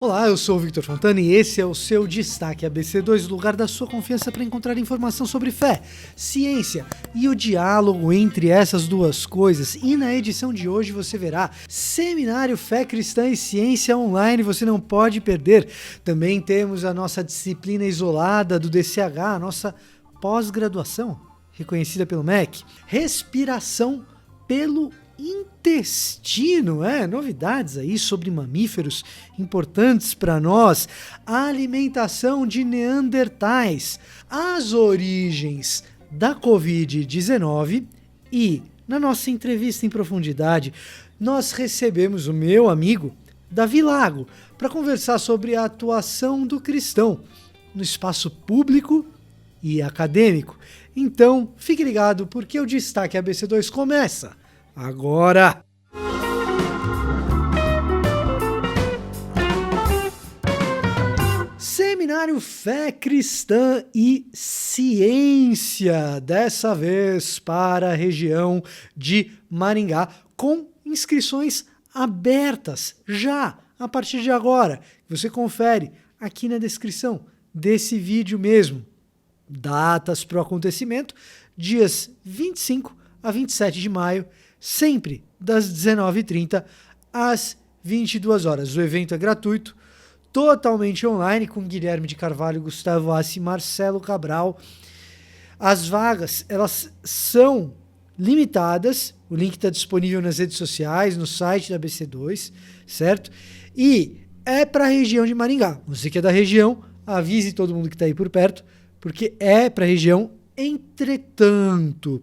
Olá, eu sou o Victor Fontana e esse é o seu Destaque ABC2, o lugar da sua confiança para encontrar informação sobre fé, ciência e o diálogo entre essas duas coisas. E na edição de hoje você verá Seminário Fé Cristã e Ciência Online, você não pode perder. Também temos a nossa disciplina isolada do DCH, a nossa pós-graduação, reconhecida pelo MEC, respiração pelo intestino, novidades aí sobre mamíferos importantes para nós, a alimentação de neandertais, as origens da Covid-19 e, na nossa entrevista em profundidade, nós recebemos o meu amigo Davi Lago para conversar sobre a atuação do cristão no espaço público e acadêmico. Então, fique ligado porque o Destaque ABC2 começa agora! Seminário Fé Cristã e Ciência, dessa vez para a região de Maringá, com inscrições abertas já a partir de agora. Você confere aqui na descrição desse vídeo mesmo. Datas para o acontecimento, dias 25 a 27 de maio, sempre das 19h30 às 22 horas. O evento é gratuito, totalmente online, com Guilherme de Carvalho, Gustavo Assi e Marcelo Cabral. As vagas, elas são limitadas, o link está disponível nas redes sociais, no site da BC2, certo? E é para a região de Maringá. Você que é da região, avise todo mundo que está aí por perto, porque é para a região. Entretanto,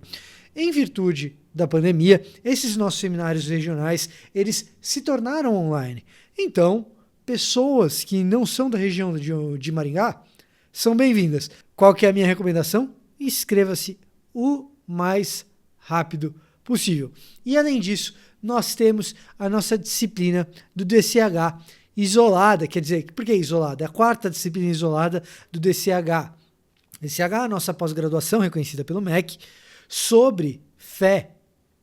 em virtude da pandemia, esses nossos seminários regionais, eles se tornaram online. Então, pessoas que não são da região de Maringá são bem-vindas. Qual que é a minha recomendação? Inscreva-se o mais rápido possível. E além disso, nós temos a nossa disciplina do DCH isolada, quer dizer, por que isolada? É a quarta disciplina isolada do DCH. DCH é a nossa pós-graduação reconhecida pelo MEC sobre fé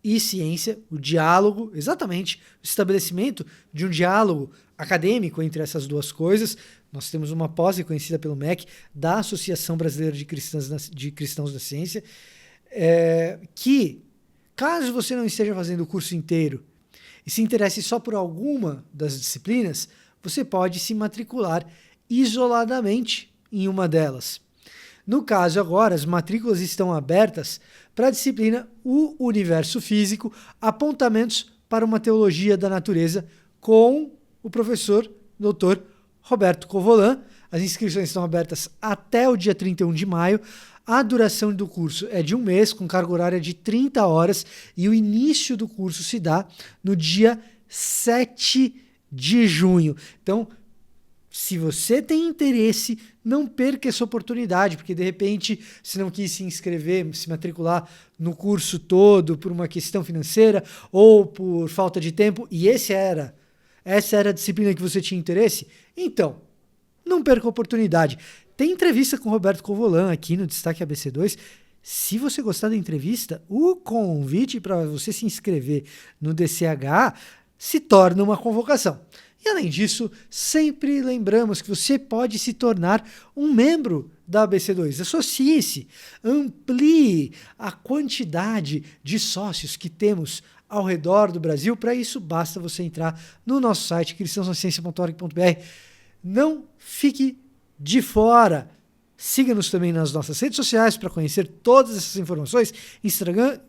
e ciência, o diálogo, exatamente, o estabelecimento de um diálogo acadêmico entre essas duas coisas. Nós temos uma pós reconhecida pelo MEC, da Associação Brasileira de Cristãos da Ciência, que, caso você não esteja fazendo o curso inteiro e se interesse só por alguma das disciplinas, você pode se matricular isoladamente em uma delas. No caso agora, as matrículas estão abertas para a disciplina O Universo Físico, apontamentos para uma teologia da natureza, com o professor Dr. Roberto Covolan. As inscrições estão abertas até o dia 31 de maio. A duração do curso é de 1 mês, com carga horária de 30 horas, e o início do curso se dá no dia 7 de junho. Então, se você tem interesse, não perca essa oportunidade, porque de repente você não quis se inscrever, se matricular no curso todo por uma questão financeira ou por falta de tempo, e essa era a disciplina que você tinha interesse, então, não perca a oportunidade. Tem entrevista com o Roberto Covolan aqui no Destaque ABC2. Se você gostar da entrevista, o convite para você se inscrever no DCH se torna uma convocação. E além disso, sempre lembramos que você pode se tornar um membro da ABC2. Associe-se, amplie a quantidade de sócios que temos ao redor do Brasil. Para isso, basta você entrar no nosso site, cristãosnaciencia.org.br. Não fique de fora. Siga-nos também nas nossas redes sociais para conhecer todas essas informações. Instagram,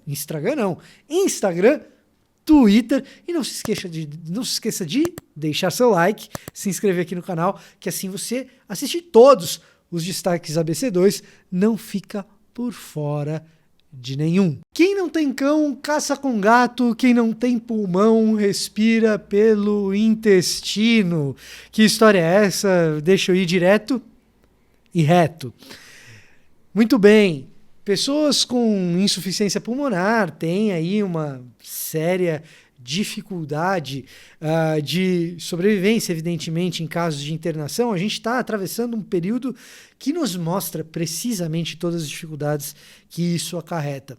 Twitter, e não se esqueça de deixar seu like, se inscrever aqui no canal, que assim você assiste todos os destaques ABC2, não fica por fora de nenhum. Quem não tem cão, caça com gato, quem não tem pulmão, respira pelo intestino. Que história é essa? Deixa eu ir direto e reto. Muito bem. Pessoas com insuficiência pulmonar têm aí uma séria dificuldade de sobrevivência, evidentemente, em casos de internação. A gente está atravessando um período que nos mostra precisamente todas as dificuldades que isso acarreta.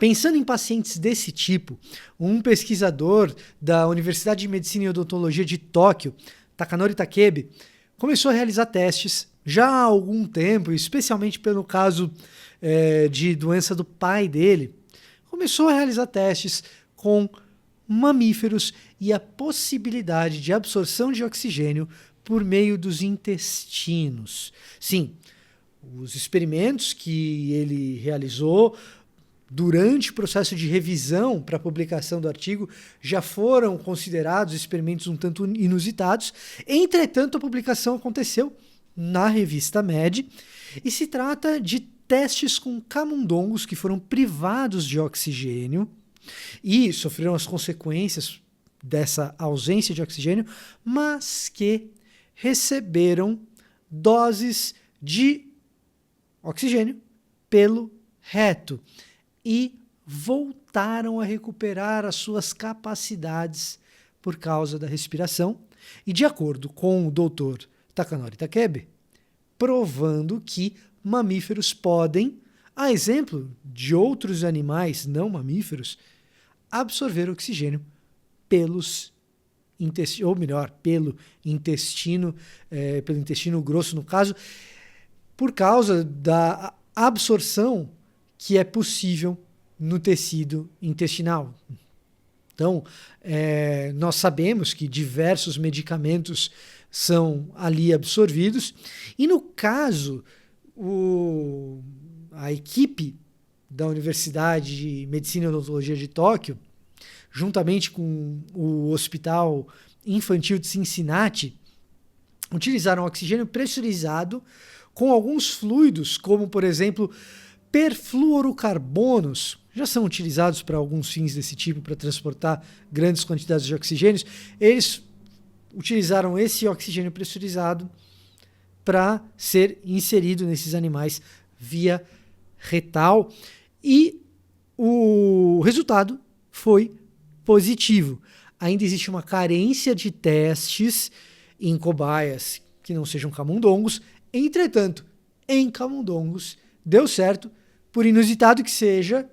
Pensando em pacientes desse tipo, um pesquisador da Universidade de Medicina e Odontologia de Tóquio Takanori Takebe, começou a realizar testes já há algum tempo, especialmente pelo caso de doença do pai dele. Começou a realizar testes com mamíferos e a possibilidade de absorção de oxigênio por meio dos intestinos. Sim, os experimentos que ele realizou durante o processo de revisão para a publicação do artigo já foram considerados experimentos um tanto inusitados. Entretanto, a publicação aconteceu na revista Med e se trata de testes com camundongos que foram privados de oxigênio e sofreram as consequências dessa ausência de oxigênio, mas que receberam doses de oxigênio pelo reto e voltaram a recuperar as suas capacidades por causa da respiração. E de acordo com o Dr. Takanori Takebe, provando que mamíferos podem, a exemplo de outros animais não mamíferos, absorver oxigênio pelos intestinos, ou melhor, pelo intestino grosso no caso, por causa da absorção que é possível no tecido intestinal. Então, nós sabemos que diversos medicamentos são ali absorvidos, e no caso, a equipe da Universidade de Medicina e Odontologia de Tóquio, juntamente com o Hospital Infantil de Cincinnati, utilizaram oxigênio pressurizado com alguns fluidos, como, por exemplo, perfluorocarbonos, já são utilizados para alguns fins desse tipo, para transportar grandes quantidades de oxigênio. Eles utilizaram esse oxigênio pressurizado para ser inserido nesses animais via retal e o resultado foi positivo. Ainda existe uma carência de testes em cobaias que não sejam camundongos. Entretanto, em camundongos deu certo, por inusitado que seja,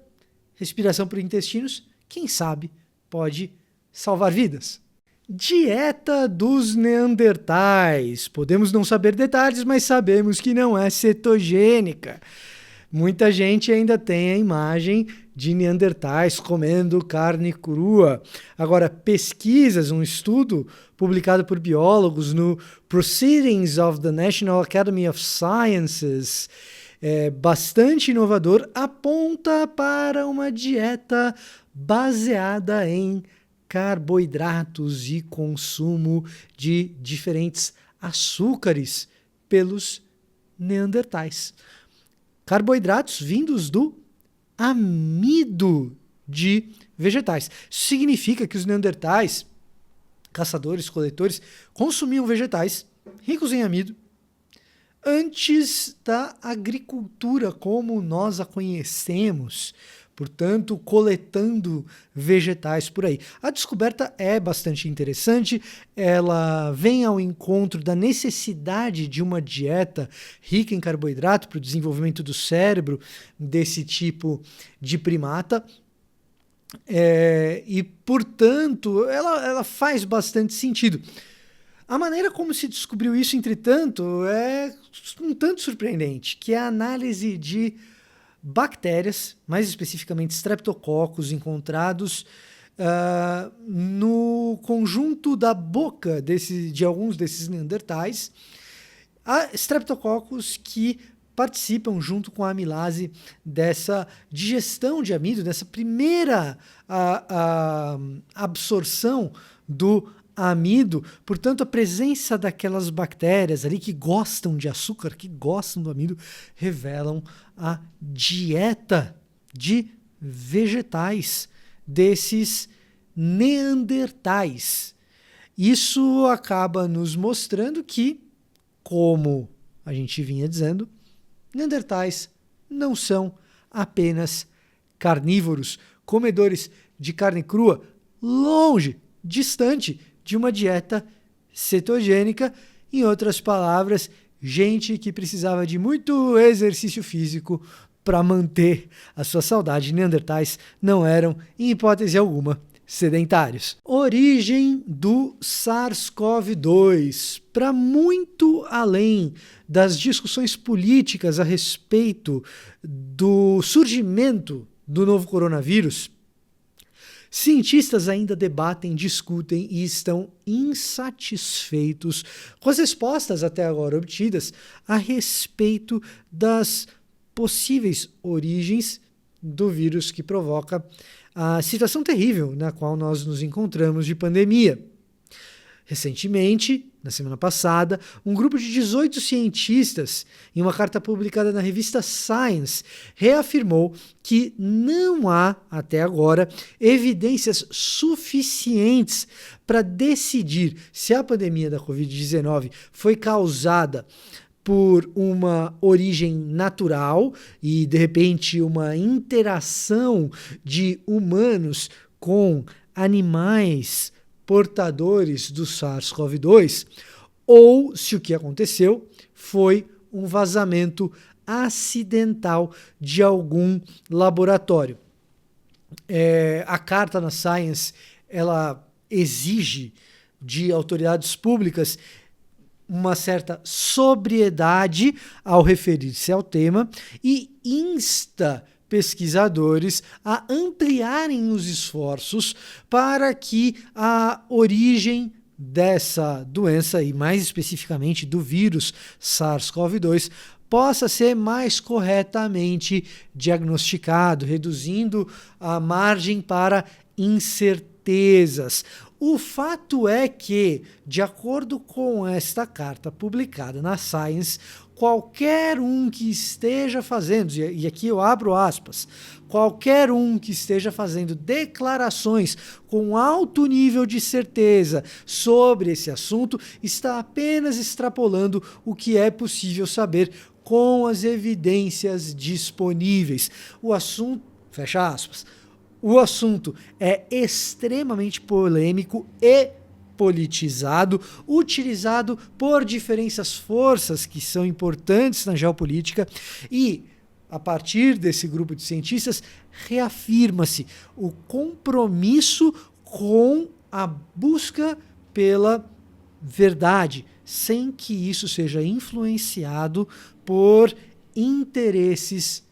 respiração por intestinos, quem sabe pode salvar vidas. Dieta dos neandertais. Podemos não saber detalhes, mas sabemos que não é cetogênica. Muita gente ainda tem a imagem de neandertais comendo carne crua. Agora, pesquisas, um estudo publicado por biólogos no Proceedings of the National Academy of Sciences, bastante inovador, aponta para uma dieta baseada em carboidratos e consumo de diferentes açúcares pelos neandertais. Carboidratos vindos do amido de vegetais. Isso significa que os neandertais, caçadores, coletores, consumiam vegetais ricos em amido antes da agricultura como nós a conhecemos, portanto, coletando vegetais por aí. A descoberta é bastante interessante, ela vem ao encontro da necessidade de uma dieta rica em carboidrato para o desenvolvimento do cérebro desse tipo de primata, e, portanto, ela faz bastante sentido. A maneira como se descobriu isso, entretanto, é um tanto surpreendente, que é a análise de bactérias, mais especificamente streptococcus, encontrados no conjunto da boca de alguns desses neandertais. Há streptococcus que participam junto com a amilase dessa digestão de amido, dessa primeira absorção do amido. Portanto, a presença daquelas bactérias ali que gostam de açúcar, que gostam do amido, revelam a dieta de vegetais desses neandertais. Isso acaba nos mostrando que, como a gente vinha dizendo, neandertais não são apenas carnívoros, comedores de carne crua, longe, distante de uma dieta cetogênica. Em outras palavras, gente que precisava de muito exercício físico para manter a sua saudade. Neandertais não eram, em hipótese alguma, sedentários. Origem do SARS-CoV-2. Para muito além das discussões políticas a respeito do surgimento do novo coronavírus, cientistas ainda debatem, discutem e estão insatisfeitos com as respostas até agora obtidas a respeito das possíveis origens do vírus que provoca a situação terrível na qual nós nos encontramos de pandemia. Recentemente, na semana passada, um grupo de 18 cientistas, em uma carta publicada na revista Science, reafirmou que não há, até agora, evidências suficientes para decidir se a pandemia da Covid-19 foi causada por uma origem natural e, de repente, uma interação de humanos com animais portadores do SARS-CoV-2, ou se o que aconteceu foi um vazamento acidental de algum laboratório. A carta na Science, ela exige de autoridades públicas uma certa sobriedade ao referir-se ao tema e insta pesquisadores a ampliarem os esforços para que a origem dessa doença, e mais especificamente do vírus SARS-CoV-2, possa ser mais corretamente diagnosticado, reduzindo a margem para incertezas. O fato é que, de acordo com esta carta publicada na Science, qualquer um que esteja fazendo, e aqui eu abro aspas, qualquer um que esteja fazendo declarações com alto nível de certeza sobre esse assunto está apenas extrapolando o que é possível saber com as evidências disponíveis. O assunto, fecha aspas, o assunto é extremamente polêmico e politizado, utilizado por diferentes forças que são importantes na geopolítica e, a partir desse grupo de cientistas, reafirma-se o compromisso com a busca pela verdade, sem que isso seja influenciado por interesses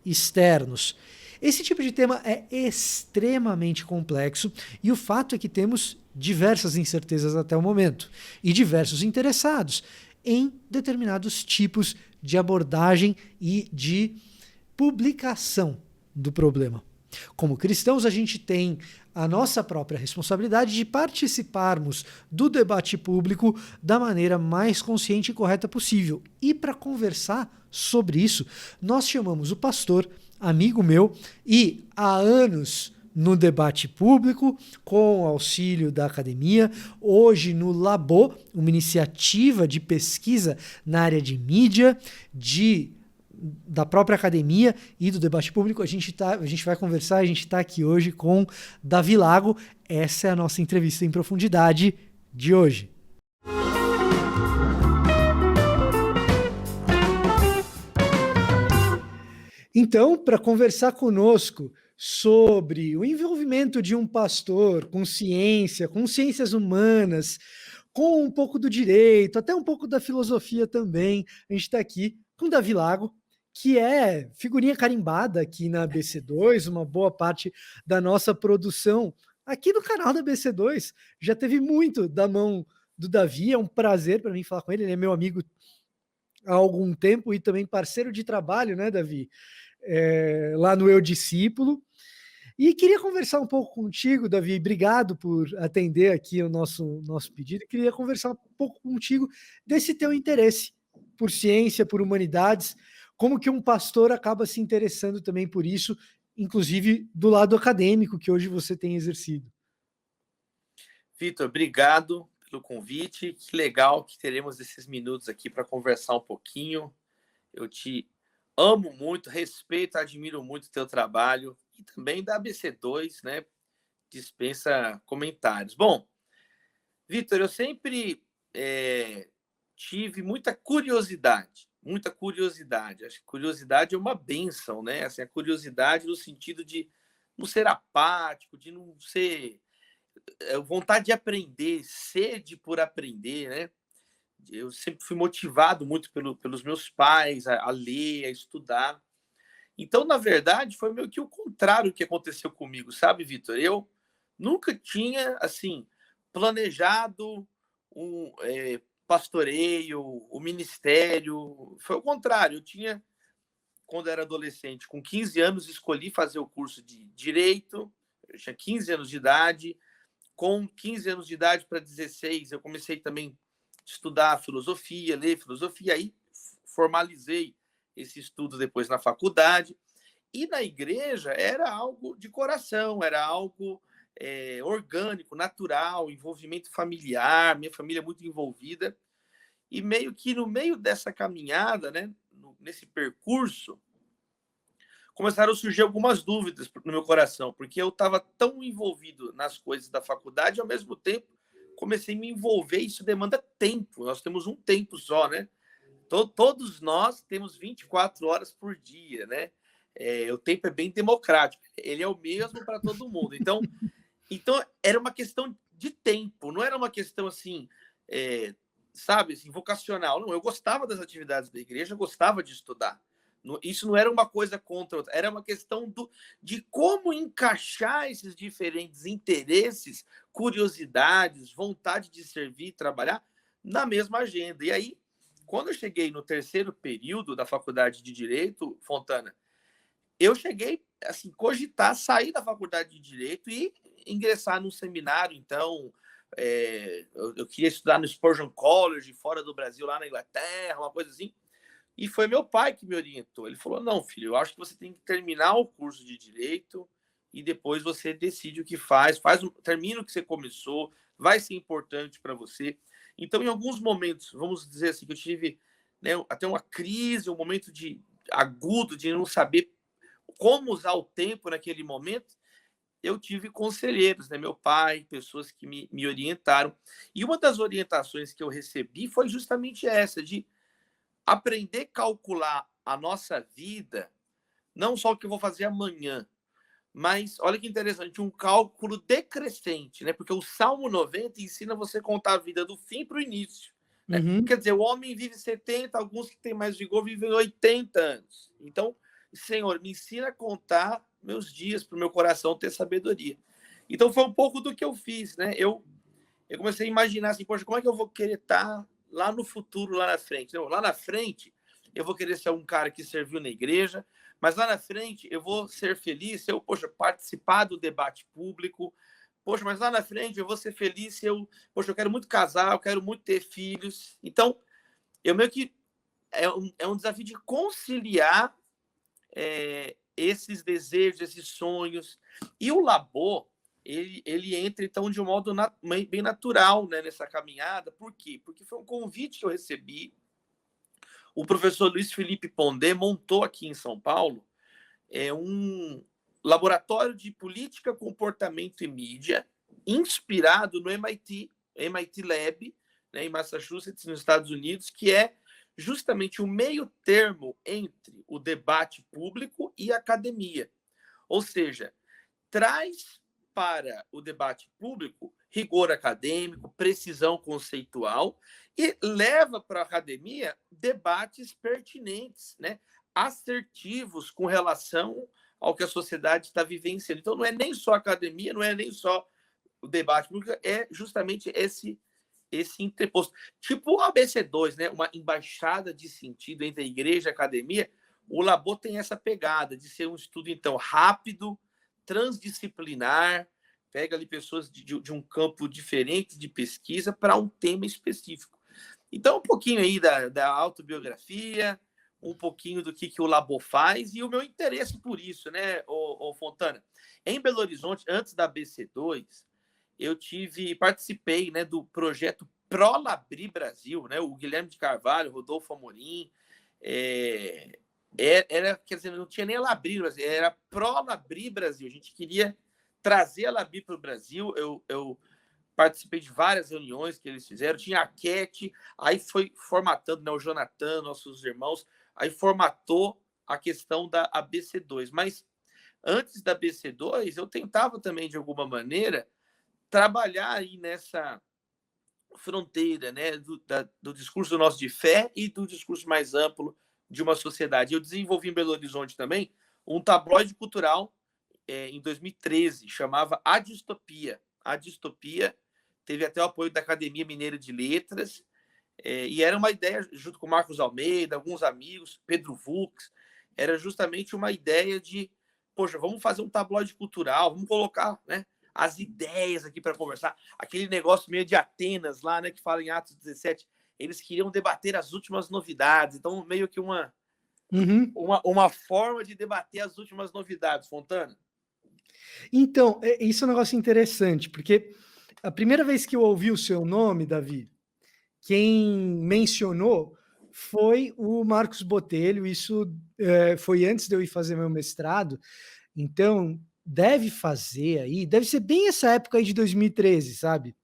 externos. Esse tipo de tema é extremamente complexo e o fato é que temos diversas incertezas até o momento e diversos interessados em determinados tipos de abordagem e de publicação do problema. Como cristãos, a gente tem a nossa própria responsabilidade de participarmos do debate público da maneira mais consciente e correta possível. E para conversar sobre isso, nós chamamos o pastor, amigo meu, e há anos no debate público, com o auxílio da academia, hoje no Labo, uma iniciativa de pesquisa na área de mídia, da própria academia e do debate público. A gente vai conversar, a gente está aqui hoje com Davi Lago. Essa é a nossa entrevista em profundidade de hoje. Então, para conversar conosco sobre o envolvimento de um pastor com ciência, com ciências humanas, com um pouco do direito, até um pouco da filosofia também, a gente está aqui com Davi Lago, que é figurinha carimbada aqui na BC2, uma boa parte da nossa produção aqui no canal da BC2. Já teve muito da mão do Davi, é um prazer para mim falar com ele, ele é meu amigo há algum tempo e também parceiro de trabalho, né, Davi? Lá no Eu Discípulo. E queria conversar um pouco contigo, Davi, obrigado por atender aqui o nosso pedido. Queria conversar um pouco contigo desse teu interesse por ciência, por humanidades, como que um pastor acaba se interessando também por isso, inclusive do lado acadêmico que hoje você tem exercido. Vitor, obrigado pelo convite. Que legal que teremos esses minutos aqui para conversar um pouquinho. Eu te amo muito, respeito, admiro muito o teu trabalho e também da ABC2, né? Dispensa comentários. Bom, Vitor, eu sempre tive muita curiosidade. Acho que curiosidade é uma bênção, né? Assim, a curiosidade no sentido de não ser apático, de não ser vontade de aprender, sede por aprender, né? Eu sempre fui motivado muito pelos meus pais a ler, a estudar. Então, na verdade, foi meio que o contrário que aconteceu comigo, sabe, Vitor? Eu nunca tinha, assim, planejado pastoreio, o ministério. Foi o contrário. Eu tinha, quando era adolescente, com 15 anos, escolhi fazer o curso de Direito. Eu tinha 15 anos de idade. Com 15 anos de idade para 16, eu comecei também a estudar filosofia, ler filosofia. Aí formalizei esse estudo depois na faculdade. E na igreja era algo de coração, era algo orgânico, natural, envolvimento familiar, minha família muito envolvida. E meio que no meio dessa caminhada, né, nesse percurso, começaram a surgir algumas dúvidas no meu coração, porque eu estava tão envolvido nas coisas da faculdade, ao mesmo tempo comecei a me envolver, isso demanda tempo, nós temos um tempo só, né? Todos nós temos 24 horas por dia, né? O tempo é bem democrático, ele é o mesmo para todo mundo. Então, era uma questão de tempo, não era uma questão assim, sabe, assim, vocacional. Não, eu gostava das atividades da igreja, gostava de estudar. Isso não era uma coisa contra outra, era uma questão de como encaixar esses diferentes interesses, curiosidades, vontade de servir, trabalhar na mesma agenda. E aí, quando eu cheguei no terceiro período da faculdade de Direito, Fontana, eu cheguei assim cogitar sair da faculdade de Direito e ingressar num seminário. Então, eu queria estudar no Spurgeon College, fora do Brasil, lá na Inglaterra, uma coisa assim. E foi meu pai que me orientou. Ele falou: não, filho, eu acho que você tem que terminar o curso de Direito e depois você decide o que faz, termina o que você começou, vai ser importante para você. Então, em alguns momentos, vamos dizer assim, que eu tive, né, até uma crise, um momento agudo de não saber como usar o tempo naquele momento, eu tive conselheiros, né? Meu pai, pessoas que me orientaram. E uma das orientações que eu recebi foi justamente essa, de aprender a calcular a nossa vida, não só o que eu vou fazer amanhã, mas olha que interessante, um cálculo decrescente, né? Porque o Salmo 90 ensina você a contar a vida do fim para o início. Né? Uhum. Quer dizer, o homem vive 70, alguns que têm mais vigor vivem 80 anos. Então, Senhor, me ensina a contar meus dias para o meu coração ter sabedoria. Então, foi um pouco do que eu fiz, né? Eu comecei a imaginar assim, poxa, como é que eu vou querer estar lá no futuro, lá na frente? Não, lá na frente, eu vou querer ser um cara que serviu na igreja, mas lá na frente eu vou ser feliz se eu, poxa, participar do debate público. Poxa, mas lá na frente eu vou ser feliz se eu, poxa, eu quero muito casar, eu quero muito ter filhos. Então, eu meio que é um desafio de conciliar esses desejos, esses sonhos. E o Labor, ele entra, então, de um modo bem natural, né, nessa caminhada. Por quê? Porque foi um convite que eu recebi. O professor Luiz Felipe Pondé montou aqui em São Paulo um laboratório de política, comportamento e mídia, inspirado no MIT Lab, né, em Massachusetts, nos Estados Unidos, que é justamente o meio termo entre o debate público e a academia. Ou seja, traz para o debate público rigor acadêmico, precisão conceitual e leva para a academia debates pertinentes, né? Assertivos com relação ao que a sociedade está vivenciando. Então, não é nem só a academia, não é nem só o debate público, é justamente esse interposto. Tipo o ABC2, né? Uma embaixada de sentido entre a igreja e a academia. O Labor tem essa pegada de ser um estudo, então, rápido, transdisciplinar, pega ali pessoas de um campo diferente de pesquisa para um tema específico. Então, um pouquinho aí da autobiografia, um pouquinho do que o Labor faz e o meu interesse por isso, né, ô Fontana? Em Belo Horizonte, antes da BC2, eu participei, né, do projeto ProLabri Brasil, né, o Guilherme de Carvalho, Rodolfo Amorim, quer dizer, não tinha nem a Labri Brasil, era ProLabri Brasil. A gente queria trazer a Labri para o Brasil. Eu participei de várias reuniões que eles fizeram. Tinha a Cat, aí foi formatando, né, o Jonathan, nossos irmãos, aí formatou a questão da ABC2. Mas antes da BC2, eu tentava também, de alguma maneira, trabalhar aí nessa fronteira, né, do discurso nosso de fé e do discurso mais amplo de uma sociedade. Eu desenvolvi em Belo Horizonte também um tabloide cultural em 2013, chamava A Distopia. A Distopia teve até o apoio da Academia Mineira de Letras, e era uma ideia, junto com Marcos Almeida, alguns amigos, Pedro Vux, era justamente uma ideia de, poxa, vamos fazer um tabloide cultural, vamos colocar, né, as ideias aqui para conversar. Aquele negócio meio de Atenas lá, né, que fala em Atos 17, eles queriam debater as últimas novidades, então meio que uma forma de debater as últimas novidades, Fontana. Então, isso é um negócio interessante, porque a primeira vez que eu ouvi o seu nome, Davi, quem mencionou foi o Marcos Botelho. Isso foi antes de eu ir fazer meu mestrado, então deve ser bem essa época aí de 2013, sabe?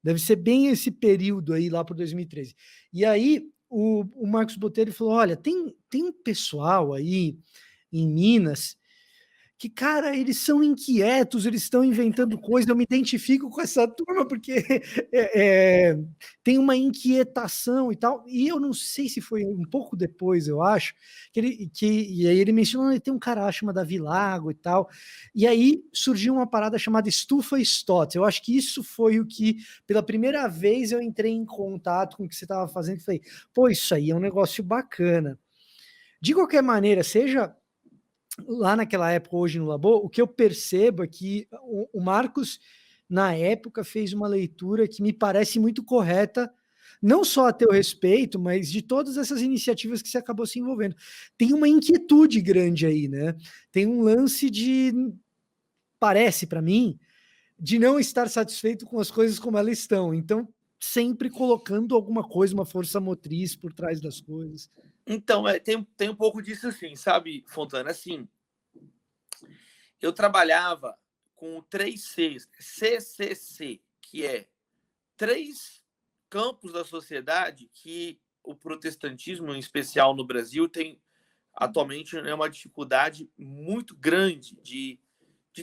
Deve ser bem esse período aí lá por 2013. E aí o Marcos Botelho falou: olha, tem um pessoal aí em Minas que, cara, eles são inquietos, eles estão inventando coisa. Eu me identifico com essa turma porque tem uma inquietação e tal. E eu não sei se foi um pouco depois, eu acho, e aí ele mencionou que tem um cara chamado Davi Lago e tal. E aí surgiu uma parada chamada Estufa Stott. Eu acho que isso foi o que, pela primeira vez, eu entrei em contato com o que você estava fazendo e falei, pô, isso aí é um negócio bacana. De qualquer maneira, seja lá naquela época, hoje no Labo, o que eu percebo é que o Marcos, na época, fez uma leitura que me parece muito correta, não só a teu respeito, mas de todas essas iniciativas que você acabou se envolvendo. Tem uma inquietude grande aí, né? Tem um lance de, parece para mim, de não estar satisfeito com as coisas como elas estão. Então, sempre colocando alguma coisa, uma força motriz por trás das coisas. Então, tem um pouco disso assim, sabe, Fontana? Assim, eu trabalhava com 3 Cs, CCC, que é 3 campos da sociedade que o protestantismo, em especial no Brasil, tem atualmente uma dificuldade muito grande de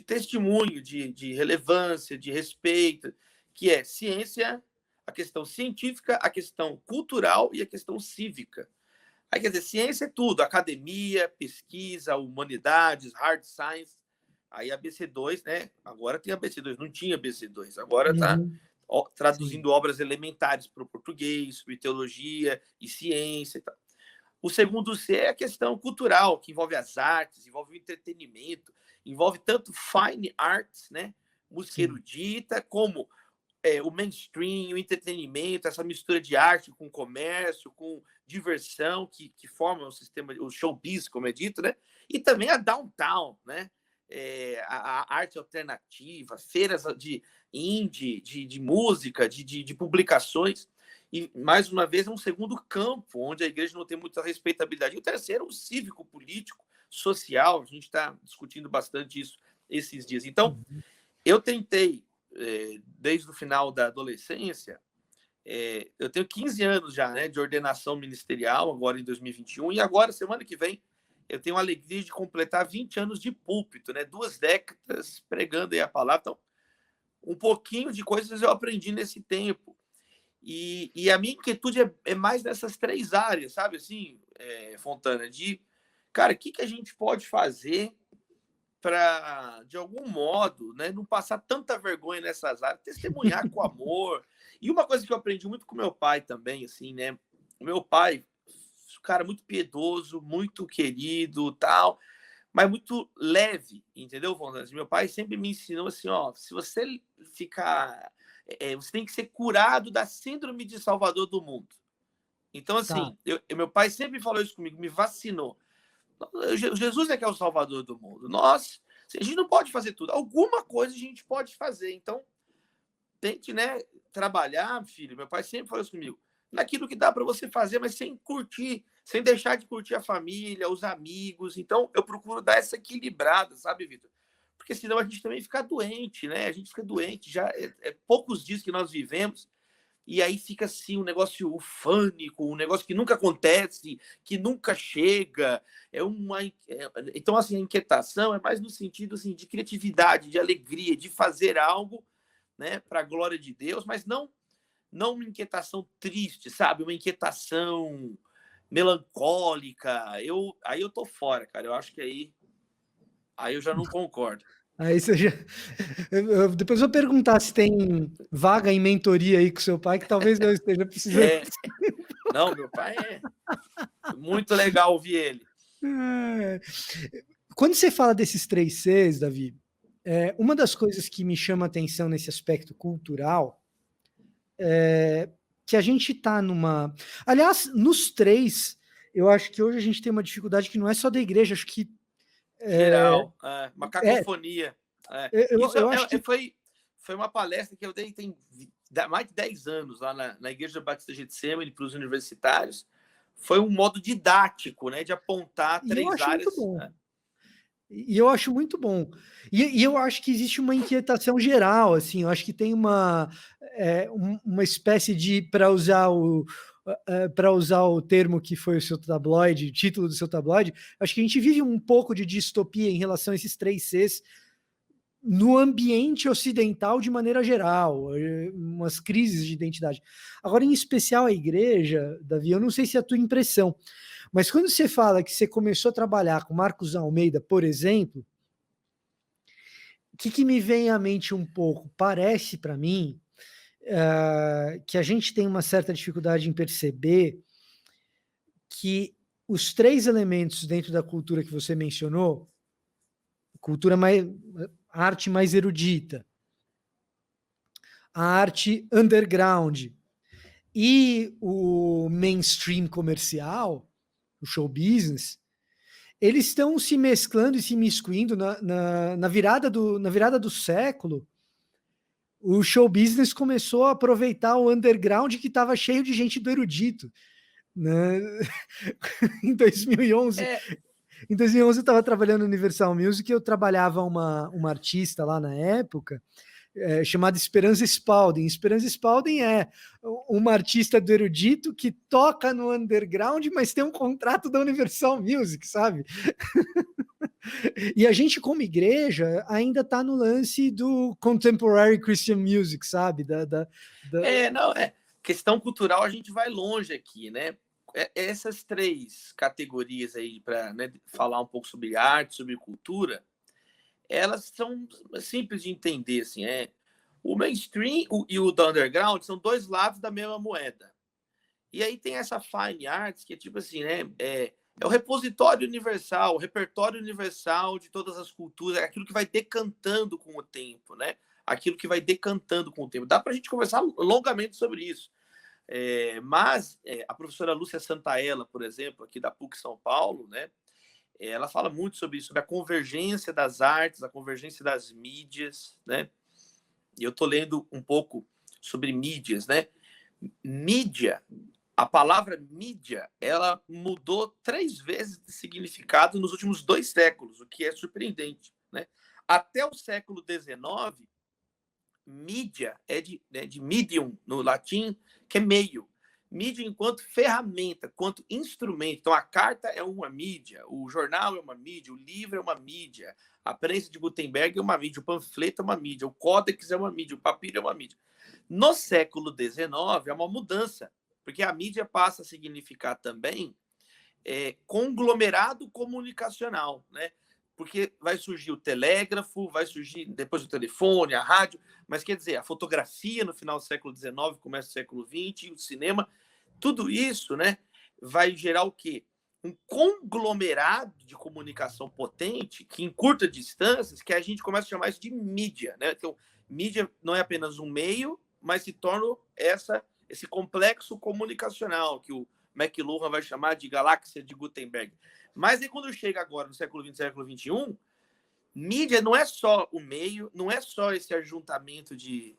testemunho, de relevância, de respeito, que é ciência, a questão científica, a questão cultural e a questão cívica. Aí, quer dizer, ciência é tudo, academia, pesquisa, humanidades, hard science. Aí a BC2, né? Agora tem a BC2, não tinha BC2, agora está traduzindo obras elementares para o português, sobre teologia e ciência e tal. O segundo C é a questão cultural, que envolve as artes, envolve o entretenimento, envolve tanto fine arts, né? Música erudita, como o mainstream, o entretenimento, essa mistura de arte com comércio, com diversão, que forma o sistema, o showbiz, como é dito, né? E também a downtown, né? A arte alternativa, feiras de indie, de música, de publicações. E, mais uma vez, é um segundo campo, onde a igreja não tem muita respeitabilidade. E o terceiro, o cívico, político, social. A gente está discutindo bastante isso esses dias. Então, eu tentei, desde o final da adolescência, eu tenho 15 anos já, né, de ordenação ministerial, agora em 2021, e agora, semana que vem, eu tenho a alegria de completar 20 anos de púlpito, né, 2 décadas pregando aí a palavra. Então, um pouquinho de coisas eu aprendi nesse tempo. E a minha inquietude é mais nessas 3 áreas, sabe, assim, Fontana, de, cara, o que a gente pode fazer para, de algum modo, né, não passar tanta vergonha nessas áreas, testemunhar com amor. E uma coisa que eu aprendi muito com meu pai também, assim, né, o meu pai, cara, muito piedoso, muito querido, tal, mas muito leve, entendeu, Fontana? Meu pai sempre me ensinou assim, ó, se você ficar... você tem que ser curado da síndrome de Salvador do mundo. Então, assim, meu pai sempre falou isso comigo, me vacinou. Jesus é que é o Salvador do mundo. Nós, a gente não pode fazer tudo. Alguma coisa a gente pode fazer. Então, tente, né, trabalhar, filho. Meu pai sempre falou isso comigo. Naquilo que dá para você fazer, mas sem curtir, sem deixar de curtir a família, os amigos. Então, eu procuro dar essa equilibrada, sabe, Vitor? Porque senão a gente também fica doente, né? A gente fica doente. Já poucos dias que nós vivemos. e aí fica assim um negócio ufânico, um negócio que nunca acontece, que nunca chega. Então, assim, a inquietação é mais no sentido assim, de criatividade, de alegria, de fazer algo, né, para a glória de Deus, mas não uma inquietação triste, sabe? Uma inquietação melancólica. Aí eu tô fora, cara. Eu acho que aí eu já não concordo. Aí você já... Depois eu vou perguntar se tem vaga em mentoria aí com seu pai, que talvez eu esteja precisando. Não, meu pai é muito legal ouvir ele. Quando você fala desses 3 Cs, Davi, uma das coisas que me chama a atenção nesse aspecto cultural é que a gente está numa... Aliás, nos 3, eu acho que hoje a gente tem uma dificuldade que não é só da igreja, acho que... Geral, uma cacofonia. Eu acho que... Foi uma palestra que eu dei tem mais de 10 anos lá na Igreja Batista Getsemane para os universitários. Foi um modo didático, né, de apontar 3 áreas. E eu acho muito bom. E eu acho que existe uma inquietação geral, assim, eu acho que tem uma espécie de, para usar o termo que foi o seu tabloide, o título do seu tabloide, acho que a gente vive um pouco de distopia em relação a esses 3 Cs no ambiente ocidental de maneira geral, umas crises de identidade. Agora, em especial a igreja, Davi, eu não sei se é a tua impressão, mas quando você fala que você começou a trabalhar com Marcos Almeida, por exemplo, o que me vem à mente um pouco? Parece para mim que a gente tem uma certa dificuldade em perceber que os 3 elementos dentro da cultura que você mencionou, a arte mais erudita, a arte underground e o mainstream comercial, o show business, eles estão se mesclando e se miscuindo na virada do século. O show business começou a aproveitar o underground que estava cheio de gente do erudito, né? Em 2011, em 2011 eu estava trabalhando no Universal Music e eu trabalhava uma artista lá na época, chamada Esperança Spalding. Esperança Spalding é uma artista do erudito que toca no underground, mas tem um contrato da Universal Music, sabe? E a gente, como igreja, ainda está no lance do contemporary Christian music, sabe? Questão cultural, a gente vai longe aqui, né? Essas 3 categorias aí, para, né, falar um pouco sobre arte, sobre cultura, elas são simples de entender, assim, o mainstream e o underground são 2 lados da mesma moeda. E aí tem essa fine arts, que é tipo assim, né, é o repositório universal, o repertório universal de todas as culturas, é aquilo que vai decantando com o tempo, né? Aquilo que vai decantando com o tempo. Dá para a gente conversar longamente sobre isso. Mas a professora Lúcia Santaella, por exemplo, aqui da PUC São Paulo, né? Ela fala muito sobre isso, sobre a convergência das artes, a convergência das mídias, né? E eu estou lendo um pouco sobre mídias, né? Mídia, a palavra mídia, ela mudou 3 vezes de significado nos últimos 2 séculos, o que é surpreendente, né? Até o século XIX, mídia é de medium, no latim, que é meio. Mídia enquanto ferramenta, quanto instrumento. Então, a carta é uma mídia, o jornal é uma mídia, o livro é uma mídia, a prensa de Gutenberg é uma mídia, o panfleto é uma mídia, o códex é uma mídia, o papiro é uma mídia. No século XIX, é uma mudança, porque a mídia passa a significar também conglomerado comunicacional, né? Porque vai surgir o telégrafo, vai surgir depois o telefone, a rádio, mas quer dizer, a fotografia no final do século XIX, começo do século XX, o cinema, tudo isso, né, vai gerar o quê? Um conglomerado de comunicação potente, que em curtas distâncias, que a gente começa a chamar isso de mídia, né? Então, mídia não é apenas um meio, mas se torna esse complexo comunicacional que o McLuhan vai chamar de galáxia de Gutenberg. Mas aí quando chega agora no século XX, século XXI, mídia não é só o meio, não é só esse ajuntamento de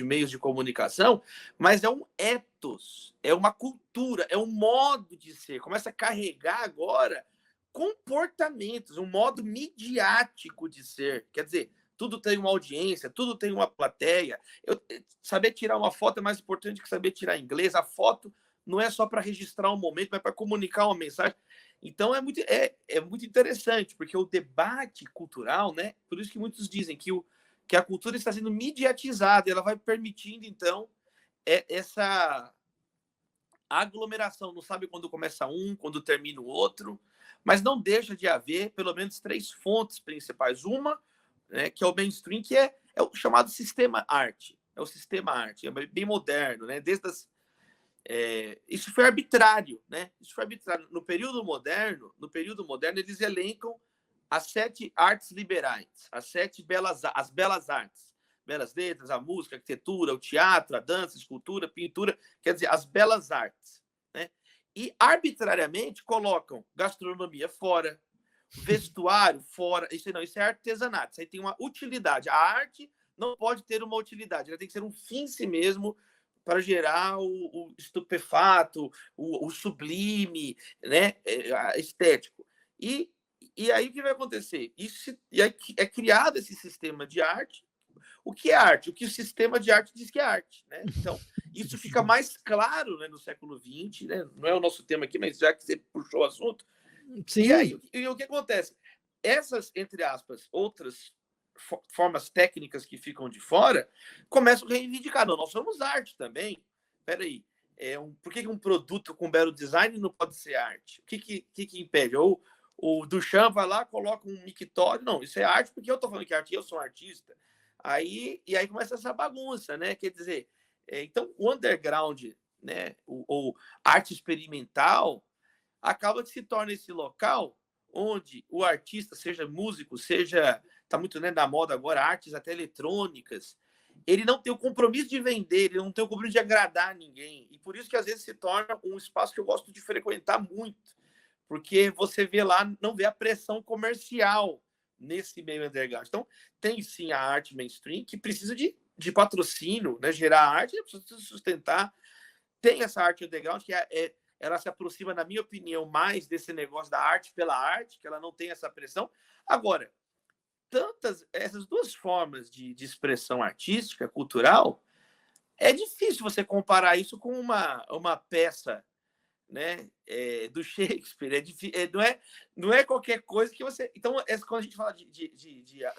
meios de comunicação, mas é um ethos, é uma cultura, é um modo de ser. Começa a carregar agora comportamentos, um modo midiático de ser. Quer dizer, tudo tem uma audiência, tudo tem uma plateia. Saber tirar uma foto é mais importante que saber tirar inglês. A foto não é só para registrar um momento, mas para comunicar uma mensagem. Então é muito interessante, porque o debate cultural, né? Por isso que muitos dizem que a cultura está sendo mediatizada, e ela vai permitindo, então, essa aglomeração. Não sabe quando começa um, quando termina o outro, mas não deixa de haver pelo menos 3 fontes principais. Uma, né, que é o mainstream, que é o chamado sistema arte. É o sistema arte, é bem moderno, né? Isso foi arbitrário, né? Isso foi arbitrário. No período moderno, eles elencam as 7 artes liberais, as belas artes. Belas letras, a música, a arquitetura, o teatro, a dança, a escultura, a pintura, quer dizer, as belas artes, né? E arbitrariamente colocam gastronomia fora, vestuário fora. Isso é artesanato, isso aí tem uma utilidade. A arte não pode ter uma utilidade, ela tem que ser um fim em si mesmo para gerar o estupefato, o sublime, né? Estético. E aí o que vai acontecer? E aí é criado esse sistema de arte. O que é arte? O que o sistema de arte diz que é arte, né? Então, isso fica mais claro, né, no século XX, né? Não é o nosso tema aqui, mas já que você puxou o assunto. Sim. E aí, o que acontece? Essas, entre aspas, outras formas técnicas que ficam de fora começam a reivindicar. Não, nós somos arte também. Peraí, por que um produto com belo design não pode ser arte? O que impede? Ou o Duchamp vai lá, coloca um mictório. Não, isso é arte porque eu estou falando que é arte, eu sou um artista. E aí começa essa bagunça, né? Quer dizer, então o underground, né, ou arte experimental, acaba que se torna esse local onde o artista, seja músico, está muito, né, na moda agora, artes até eletrônicas, ele não tem o compromisso de vender, ele não tem o compromisso de agradar ninguém. E por isso que às vezes se torna um espaço que eu gosto de frequentar muito, porque você vê lá, não vê a pressão comercial nesse meio underground. Então, tem sim a arte mainstream, que precisa de patrocínio, né? Gerar arte, precisa sustentar. Tem essa arte underground, que ela se aproxima, na minha opinião, mais desse negócio da arte pela arte, que ela não tem essa pressão. Agora, essas 2 formas de expressão artística, cultural, é difícil você comparar isso com uma peça, né, do Shakespeare. Não é qualquer coisa que você. Então, quando a gente fala de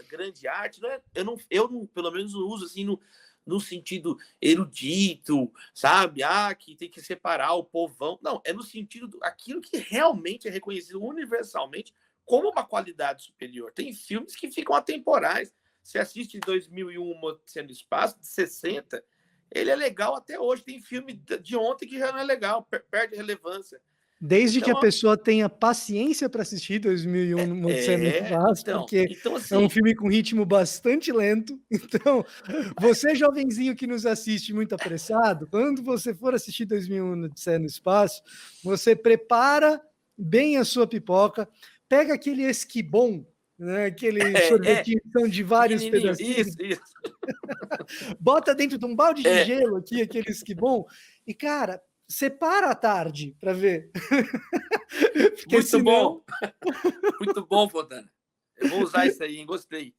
grande arte, eu não, pelo menos não uso assim no sentido erudito, sabe? Que tem que separar o povão. Não, é no sentido aquilo que realmente é reconhecido universalmente como uma qualidade superior. Tem filmes que ficam atemporais. Você assiste 2001, Odisseia no Espaço, de 60, ele é legal até hoje. Tem filme de ontem que já não é legal, perde relevância. Desde então, que a pessoa tenha paciência para assistir 2001, Odisseia no Espaço, porque assim, é um filme com ritmo bastante lento. Então, você, jovenzinho que nos assiste muito apressado, quando você for assistir 2001, Odisseia no Espaço, você prepara bem a sua pipoca, pega aquele esquibom, né, aquele sorvetinho que são de vários pedacinhos. Isso. Bota dentro de um balde de gelo aqui, aquele esquibom, e, cara, separa à tarde para ver. Muito senão... bom. Muito bom, Fontana. Eu vou usar isso aí, hein? Gostei.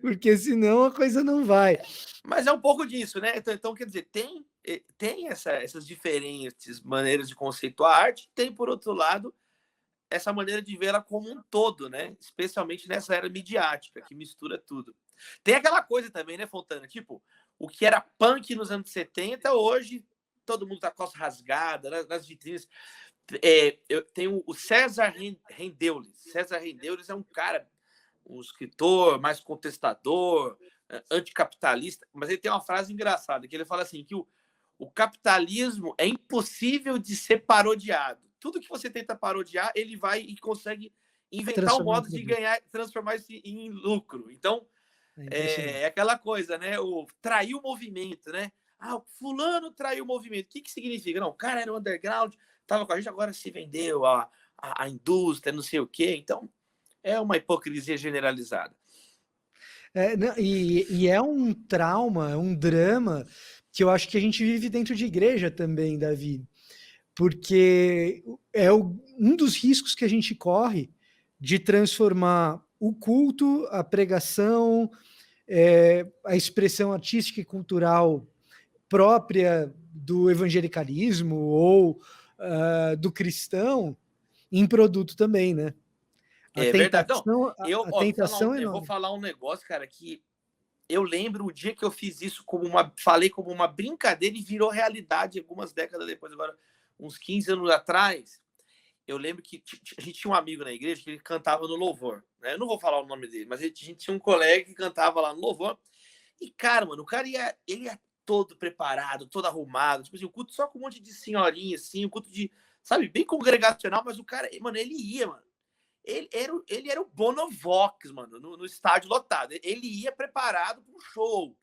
Porque senão a coisa não vai. Mas é um pouco disso, né? Então quer dizer, tem essas diferentes maneiras de conceituar a arte, tem, por outro lado, essa maneira de ver ela como um todo, né? Especialmente nessa era midiática, que mistura tudo. Tem aquela coisa também, né, Fontana? Tipo, o que era punk nos anos 70, hoje todo mundo tá com a calça rasgada, nas vitrines. Eu tenho o César Rendeulis. César Rendeulis é um cara, um escritor mais contestador, anticapitalista, mas ele tem uma frase engraçada, que ele fala assim, que o capitalismo é impossível de ser parodiado. Tudo que você tenta parodiar, ele vai e consegue inventar um modo de ganhar, transformar isso em lucro. Então, é aquela coisa, né? Trair o movimento, né? O fulano traiu o movimento. O que significa? Não, o cara era underground, estava com a gente, agora se vendeu a indústria, não sei o quê. Então, é uma hipocrisia generalizada. E é um trauma, é um drama que eu acho que a gente vive dentro de igreja também, Davi. Porque é um dos riscos que a gente corre de transformar o culto, a pregação, a expressão artística e cultural própria do evangelicalismo ou do cristão em produto também, né? A É verdade. Não, tentação, eu, a ó, tentação é eu vou enorme. falar um negócio, cara, que eu lembro o dia que eu fiz isso falei como uma brincadeira e virou realidade algumas décadas depois, agora uns 15 anos atrás. Eu lembro que a gente tinha um amigo na igreja que ele cantava no louvor, né? Eu não vou falar o nome dele, mas a gente tinha um colega que cantava lá no louvor. E, cara, mano, o cara ele ia todo preparado, todo arrumado, tipo assim, o culto só com um monte de senhorinha, assim, o culto de, sabe, bem congregacional, mas o cara, mano, ele ia, mano. Ele era o Bonovox, mano, no estádio lotado. Ele ia preparado pro show,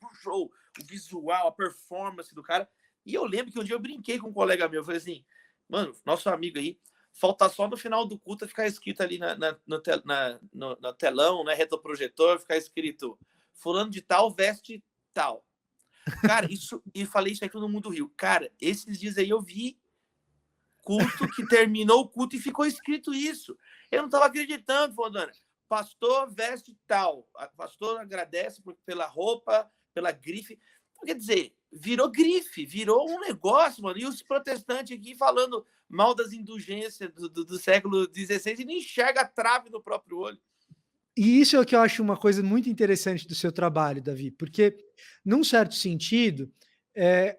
o visual, a performance do cara. E eu lembro que um dia eu brinquei com um colega meu, eu falei assim, mano, nosso amigo aí, falta só no final do culto ficar escrito ali no telão, né, retroprojetor, ficar escrito fulano de tal veste tal. Cara, isso, e falei isso aí todo mundo riu. Cara, esses dias aí eu vi culto que terminou o culto e ficou escrito isso. Eu não estava acreditando, Fodana. Pastor veste tal. Pastor agradece pela roupa, pela grife. Então, quer dizer, virou grife, virou um negócio, mano. E os protestantes aqui falando mal das indulgências do século XVI e nem enxerga a trave no próprio olho. E isso é o que eu acho uma coisa muito interessante do seu trabalho, Davi, porque, num certo sentido,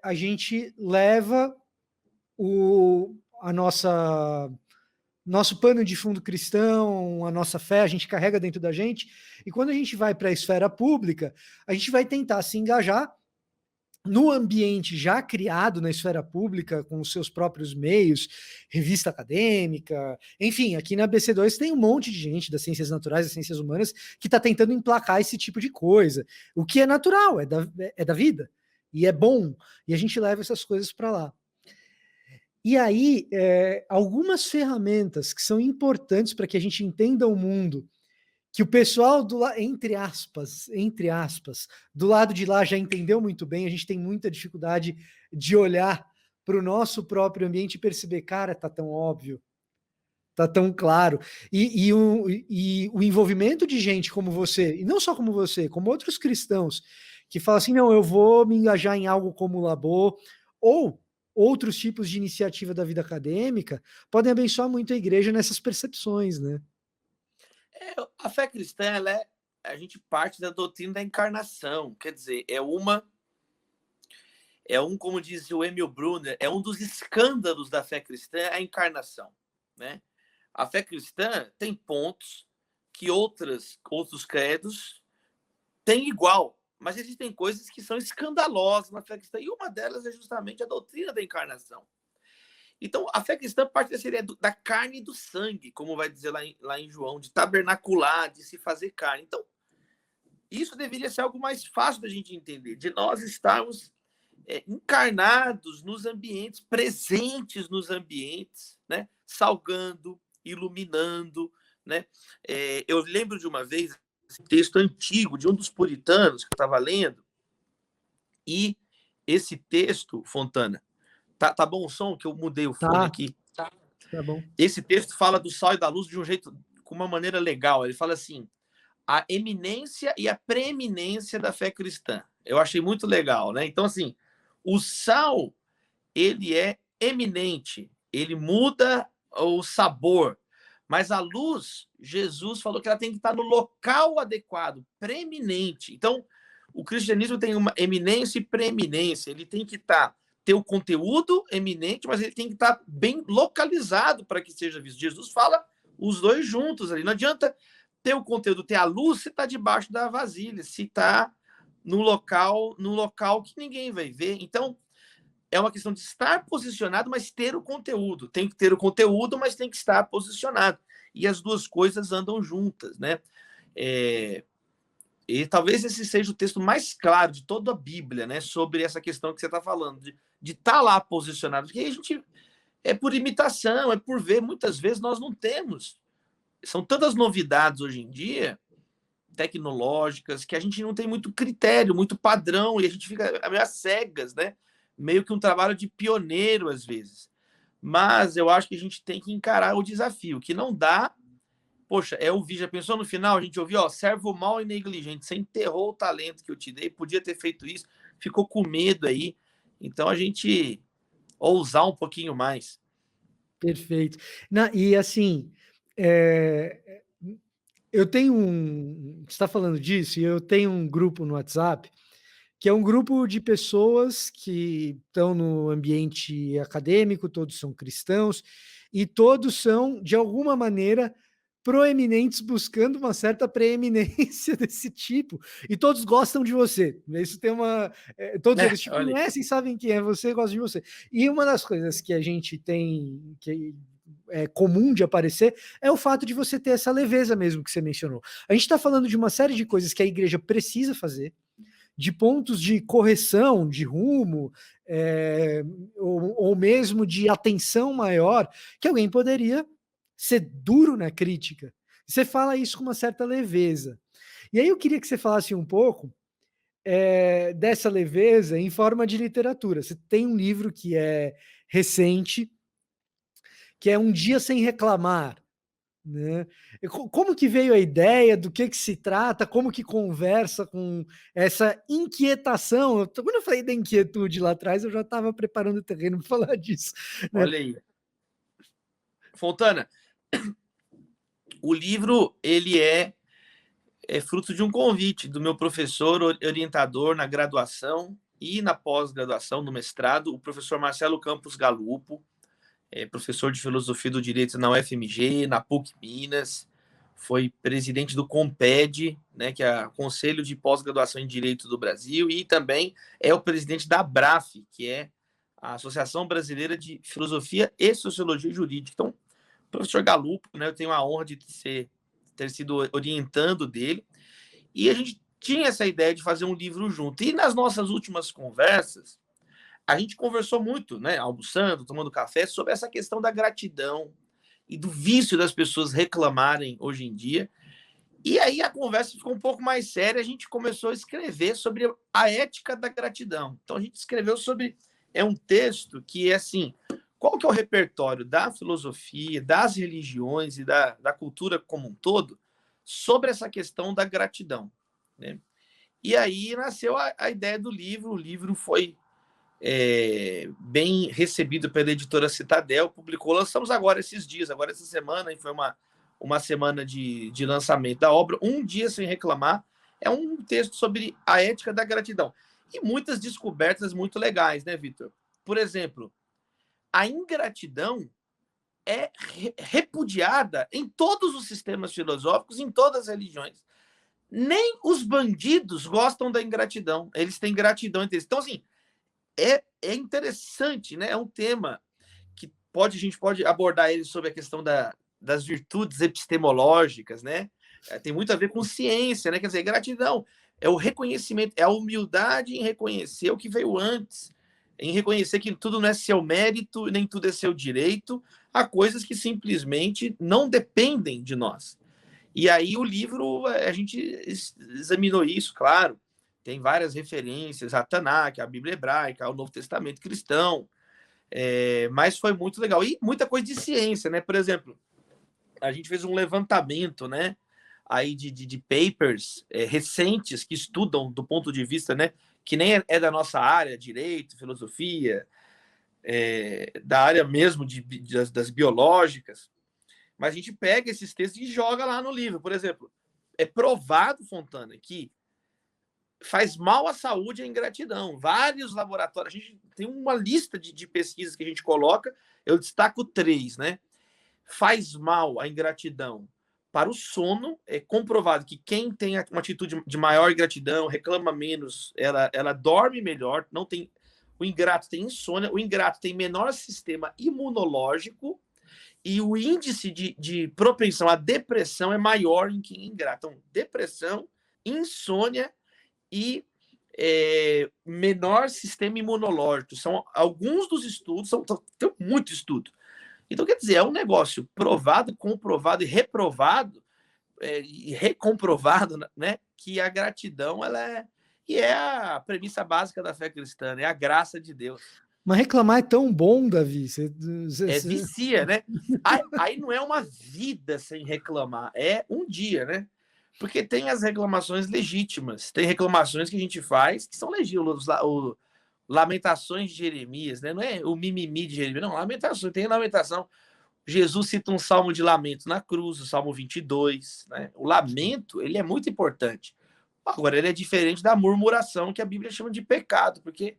a gente leva a nosso pano de fundo cristão, a nossa fé, a gente carrega dentro da gente, e quando a gente vai para a esfera pública, a gente vai tentar se engajar no ambiente já criado na esfera pública, com os seus próprios meios, revista acadêmica, enfim, aqui na BC2 tem um monte de gente das ciências naturais, das ciências humanas, que está tentando emplacar esse tipo de coisa, o que é natural, é da vida, e é bom, e a gente leva essas coisas para lá. E aí, algumas ferramentas que são importantes para que a gente entenda o mundo, que o pessoal entre aspas, do lado de lá já entendeu muito bem, a gente tem muita dificuldade de olhar para o nosso próprio ambiente e perceber, cara, tá tão óbvio, tá tão claro. E o envolvimento de gente como você, e não só como você, como outros cristãos, que falam assim, não, eu vou me engajar em algo como o Labo, ou outros tipos de iniciativa da vida acadêmica, podem abençoar muito a igreja nessas percepções, né? A fé cristã, a gente parte da doutrina da encarnação, quer dizer, como diz o Emil Brunner, é um dos escândalos da fé cristã, a encarnação, né? A fé cristã tem pontos que outros credos têm igual, mas existem coisas que são escandalosas na fé cristã, e uma delas é justamente a doutrina da encarnação. Então, a fé cristã parte dessa ideia da carne e do sangue, como vai dizer lá em João, de tabernacular, de se fazer carne. Então, isso deveria ser algo mais fácil da gente entender, de nós estarmos encarnados nos ambientes, presentes nos ambientes, né? Salgando, iluminando, né? Eu lembro de uma vez um texto antigo de um dos puritanos que eu estava lendo, e esse texto, Fontana, tá bom o som? Que eu mudei o fone aqui. Tá bom. Esse texto fala do sal e da luz de um jeito, com uma maneira legal. Ele fala assim, a eminência e a preeminência da fé cristã. Eu achei muito legal, né? Então, assim, o sal, ele é eminente, ele muda o sabor, mas a luz, Jesus falou que ela tem que estar no local adequado, preeminente. Então, o cristianismo tem uma eminência e preeminência, ele tem que ter o conteúdo eminente, mas ele tem que estar bem localizado para que seja visto. Jesus fala os dois juntos ali. Não adianta ter o conteúdo, ter a luz, se está debaixo da vasilha, se está no local que ninguém vai ver. Então, é uma questão de estar posicionado, mas ter o conteúdo. Tem que ter o conteúdo, mas tem que estar posicionado. E as duas coisas andam juntas, né? E talvez esse seja o texto mais claro de toda a Bíblia, né? Sobre essa questão que você está falando, de estar lá posicionado. Porque a gente é por imitação, é por ver. Muitas vezes nós não temos. São tantas novidades hoje em dia, tecnológicas, que a gente não tem muito critério, muito padrão, e a gente fica meio às cegas, né? Meio que um trabalho de pioneiro, às vezes. Mas eu acho que a gente tem que encarar o desafio, que não dá, Poxa, ouvir, já pensou no final? A gente ouviu, ó, servo mau e negligente, você enterrou o talento que eu te dei, podia ter feito isso, ficou com medo aí. Então a gente ousar um pouquinho mais. Perfeito. E assim, é, eu tenho você está falando disso, e eu tenho um grupo no WhatsApp, que é um grupo de pessoas que estão no ambiente acadêmico, todos são cristãos, e todos são, de alguma maneira, proeminentes, buscando uma certa preeminência desse tipo, e todos gostam de você. Isso tem todos eles te Olha, conhecem, sabem quem é você, gostam de você. E uma das coisas que a gente tem, que é comum de aparecer, é o fato de você ter essa leveza mesmo que você mencionou. A gente está falando de uma série de coisas que a igreja precisa fazer, de pontos de correção, de rumo, ou mesmo de atenção maior, que alguém poderia ser duro na crítica. Você fala isso com uma certa leveza. E aí eu queria que você falasse um pouco dessa leveza em forma de literatura. Você tem um livro que é recente, que é Um Dia Sem Reclamar, né? Como que veio a ideia, do que se trata, como que conversa com essa inquietação? Quando eu falei da inquietude lá atrás, eu já estava preparando o terreno para falar disso, né? olha aí. Fontana, o livro ele é fruto de um convite do meu professor orientador na graduação e na pós-graduação, no mestrado, o professor Marcelo Campos Galupo, professor de filosofia do direito na UFMG, na PUC Minas, foi presidente do COMPED, né, que é o Conselho de Pós-Graduação em Direito do Brasil, e também é o presidente da ABRAF, que é a Associação Brasileira de Filosofia e Sociologia Jurídica. Então, professor Galupo, né, eu tenho a honra de ter sido orientando dele, e a gente tinha essa ideia de fazer um livro junto. E nas nossas últimas conversas, a gente conversou muito, né, almoçando, tomando café, sobre essa questão da gratidão e do vício das pessoas reclamarem hoje em dia. E aí a conversa ficou um pouco mais séria, a gente começou a escrever sobre a ética da gratidão. Então a gente escreveu sobre um texto que é assim, qual que é o repertório da filosofia, das religiões e da cultura como um todo sobre essa questão da gratidão, né? E aí nasceu a ideia do livro. O livro foi bem recebido pela editora Citadel, publicou, lançamos agora esses dias, agora essa semana, e foi uma semana de lançamento da obra, Um Dia Sem Reclamar. É um texto sobre a ética da gratidão. E muitas descobertas muito legais, né, Vitor? Por exemplo, a ingratidão é repudiada em todos os sistemas filosóficos, em todas as religiões. Nem os bandidos gostam da ingratidão. Eles têm gratidão entre eles. Então, assim, é interessante, né? É um tema que a gente pode abordar ele sobre a questão das virtudes epistemológicas, né? Tem muito a ver com ciência, né? Quer dizer, gratidão é o reconhecimento, é a humildade em reconhecer o que veio antes, em reconhecer que tudo não é seu mérito, nem tudo é seu direito, há coisas que simplesmente não dependem de nós. E aí o livro, a gente examinou isso, claro, tem várias referências a Tanakh, a Bíblia hebraica, ao Novo Testamento cristão, mas foi muito legal. E muita coisa de ciência, né? Por exemplo, a gente fez um levantamento, né, aí de papers recentes que estudam do ponto de vista, né, que nem é da nossa área, direito, filosofia, da área mesmo das biológicas, mas a gente pega esses textos e joga lá no livro. Por exemplo, é provado, Fontana, que faz mal à saúde a ingratidão. Vários laboratórios, a gente tem uma lista de pesquisas que a gente coloca, eu destaco 3, né? Faz mal a ingratidão para o sono. É comprovado que quem tem uma atitude de maior ingratidão, reclama menos, ela dorme melhor, não tem. O ingrato tem insônia, o ingrato tem menor sistema imunológico e o índice de propensão à depressão é maior em quem é ingrato. Então, depressão, insônia e menor sistema imunológico. São alguns dos estudos, tem muito estudo. Então, quer dizer, é um negócio provado, comprovado e reprovado, e recomprovado, né, que a gratidão ela é a premissa básica da fé cristã, é a graça de Deus. Mas reclamar é tão bom, Davi. Vicia, né? Aí não é uma vida sem reclamar, é um dia, né? Porque tem as reclamações legítimas, tem reclamações que a gente faz que são legítimas. Lamentações de Jeremias, né? Não é o mimimi de Jeremias, não. Lamentações, tem lamentação. Jesus cita um salmo de lamento na cruz, o salmo 22, né? O lamento, ele é muito importante. Agora, ele é diferente da murmuração, que a Bíblia chama de pecado, porque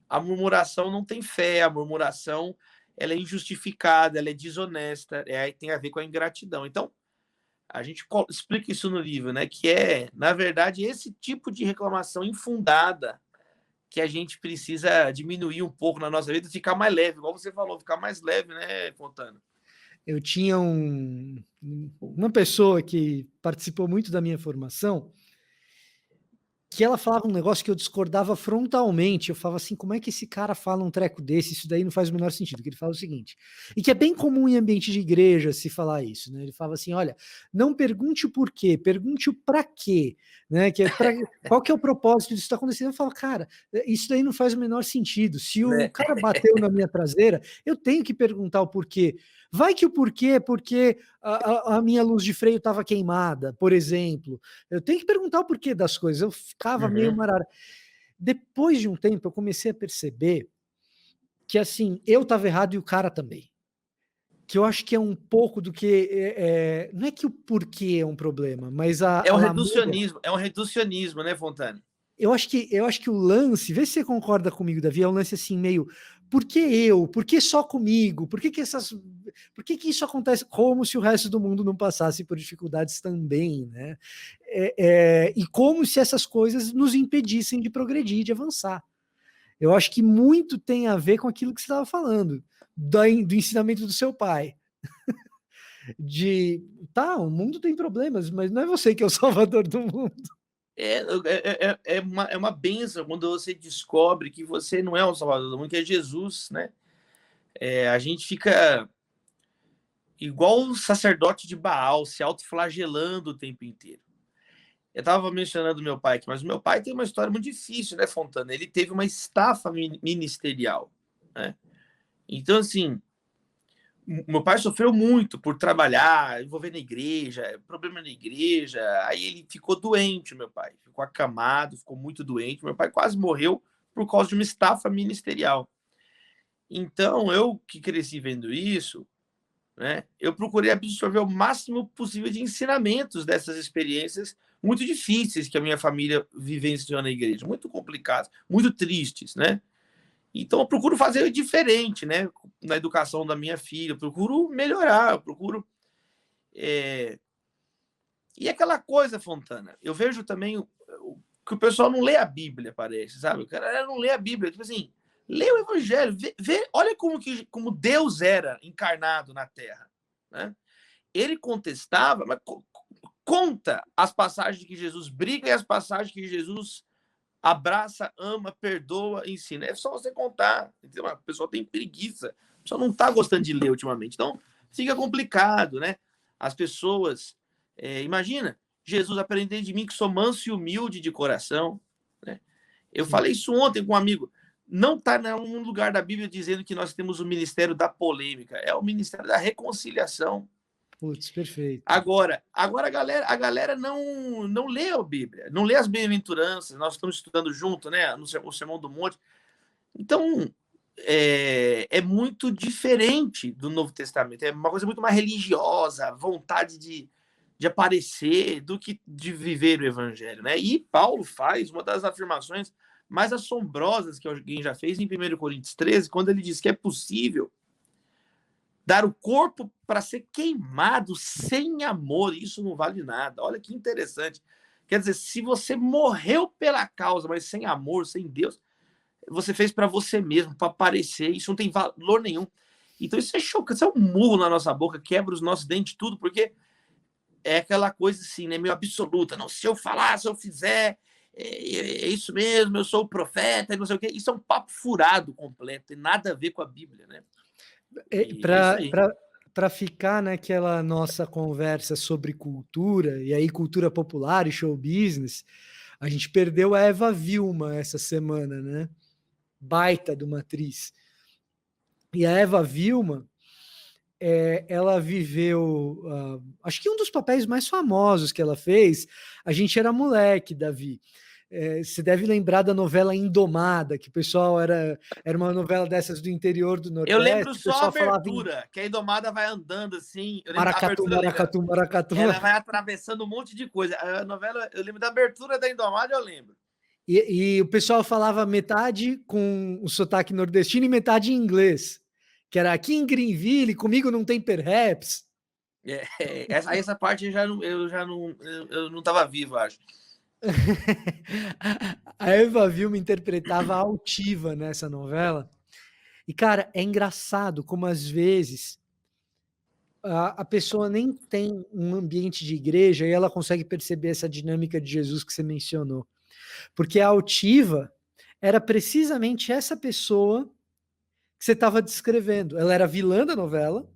a murmuração não tem fé, a murmuração ela é injustificada, ela é desonesta, tem a ver com a ingratidão. Então, a gente explica isso no livro, né? Que é, na verdade, esse tipo de reclamação infundada que a gente precisa diminuir um pouco na nossa vida e ficar mais leve, igual você falou, ficar mais leve, né, Fontana? Eu tinha uma pessoa que participou muito da minha formação, que ela falava um negócio que eu discordava frontalmente. Eu falava assim, como é que esse cara fala um treco desse? Isso daí não faz o menor sentido. Que ele fala o seguinte, e que é bem comum em ambiente de igreja se falar isso, né? Ele fala assim, olha, não pergunte o porquê, pergunte o para quê, né? Qual que é o propósito disso está acontecendo? Eu falo, cara, isso daí não faz o menor sentido. Se o cara bateu na minha traseira, eu tenho que perguntar o porquê. Vai que o porquê é porque a minha luz de freio estava queimada, por exemplo. Eu tenho que perguntar o porquê das coisas. Eu ficava meio marara. Depois de um tempo, eu comecei a perceber que, assim, eu estava errado e o cara também. Que eu acho que é um pouco do que... não é que o porquê é um problema, mas é um reducionismo, né, Fontana? Eu acho que o lance, vê se você concorda comigo, Davi, é um lance assim meio, por que eu? Por que só comigo? Por que isso acontece como se o resto do mundo não passasse por dificuldades também, né? E como se essas coisas nos impedissem de progredir, de avançar. Eu acho que muito tem a ver com aquilo que você estava falando, do ensinamento do seu pai. O mundo tem problemas, mas não é você que é o salvador do mundo. É uma bênção quando você descobre que você não é o salvador do mundo, que é Jesus, né? A gente fica igual o sacerdote de Baal, se autoflagelando o tempo inteiro. Eu estava mencionando meu pai aqui, mas o meu pai tem uma história muito difícil, né, Fontana? Ele teve uma estafa ministerial, né? Então, assim, meu pai sofreu muito por trabalhar, envolver na igreja, problema na igreja. Aí ele ficou doente, meu pai. Ficou acamado, ficou muito doente. Meu pai quase morreu por causa de uma estafa ministerial. Então, eu que cresci vendo isso, né, eu procurei absorver o máximo possível de ensinamentos dessas experiências muito difíceis que a minha família vivenciou na igreja. Muito complicadas, muito tristes, né? Então, eu procuro fazer diferente, né? Na educação da minha filha, eu procuro melhorar, eu procuro. E aquela coisa, Fontana, eu vejo também que o pessoal não lê a Bíblia, parece, sabe? O cara não lê a Bíblia. Tipo assim, lê o Evangelho, olha como Deus era encarnado na Terra, né? Ele contestava, mas conta as passagens que Jesus briga e as passagens que Jesus abraça, ama, perdoa, ensina. É só você contar. Entendeu? A pessoa tem preguiça. A pessoa não está gostando de ler ultimamente. Então, fica complicado, né? As pessoas... imagina, Jesus, aprender de mim que sou manso e humilde de coração. Né? Eu falei isso ontem com um amigo. Não está em nenhum lugar da Bíblia dizendo que nós temos o ministério da polêmica. É o ministério da reconciliação. Putz, perfeito. Agora a galera não lê a Bíblia, não lê as bem-aventuranças. Nós estamos estudando junto, né, no Sermão do Monte. Então, é muito diferente do Novo Testamento. É uma coisa muito mais religiosa, vontade de aparecer do que de viver o Evangelho, né? E Paulo faz uma das afirmações mais assombrosas que alguém já fez em 1 Coríntios 13, quando ele diz que é possível dar o corpo para ser queimado sem amor. Isso não vale nada. Olha que interessante. Quer dizer, se você morreu pela causa, mas sem amor, sem Deus, você fez para você mesmo, para aparecer. Isso não tem valor nenhum. Então isso é chocante. Isso é um murro na nossa boca, quebra os nossos dentes, tudo, porque é aquela coisa assim, né, meio absoluta. Não, se eu falar, se eu fizer, é isso mesmo, eu sou o profeta, não sei o quê. Isso é um papo furado completo, tem nada a ver com a Bíblia, né? Para ficar naquela nossa conversa sobre cultura, e aí cultura popular e show business, a gente perdeu a Eva Vilma essa semana, né? Baita de uma atriz. E a Eva Vilma, ela viveu, acho que um dos papéis mais famosos que ela fez, A Gente Era Moleque, Davi. Você deve lembrar da novela Indomada, que o pessoal era uma novela dessas do interior do Eu lembro Nordeste, o só a pessoal falava em abertura, que a Indomada vai andando assim. Eu lembro, a maracatu, abertura eu lembro. maracatu, maracatu. Ela vai atravessando um monte de coisa. A novela, eu lembro da abertura da Indomada, eu lembro. E o pessoal falava metade com o sotaque nordestino e metade em inglês, que era aqui em Greenville, comigo não tem perhaps. Essa parte eu não estava vivo, acho. A Eva Vilma interpretava a altiva nessa novela. E, cara, é engraçado como às vezes a pessoa nem tem um ambiente de igreja e ela consegue perceber essa dinâmica de Jesus que você mencionou. Porque a altiva era precisamente essa pessoa que você estava descrevendo. Ela era vilã da novela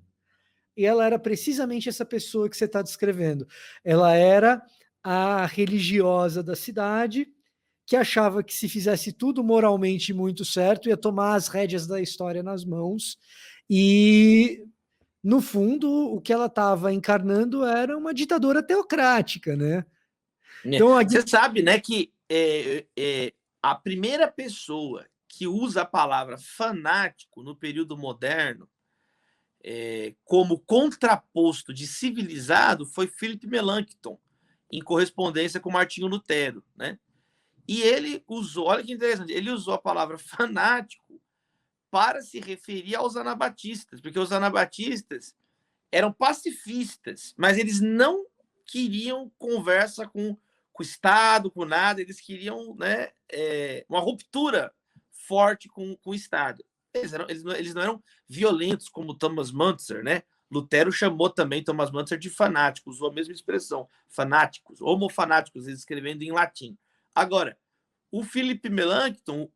e ela era precisamente essa pessoa que você está descrevendo. Ela era a religiosa da cidade que achava que se fizesse tudo moralmente muito certo, ia tomar as rédeas da história nas mãos e, no fundo, o que ela estava encarnando era uma ditadura teocrática, né? Então, Você sabe, né, que a primeira pessoa que usa a palavra fanático no período moderno como contraposto de civilizado foi Philip Melanchthon, em correspondência com Martinho Lutero, né? E ele usou, olha que interessante, ele usou a palavra fanático para se referir aos anabatistas, porque os anabatistas eram pacifistas, mas eles não queriam conversa com o Estado, com nada, eles queriam, né, uma ruptura forte com o Estado. Eles não eram violentos como Thomas Müntzer, né? Lutero chamou também Thomas Müntzer de fanático, usou a mesma expressão, fanáticos, homofanáticos, eles escrevendo em latim. Agora, o Philip Melanchthon,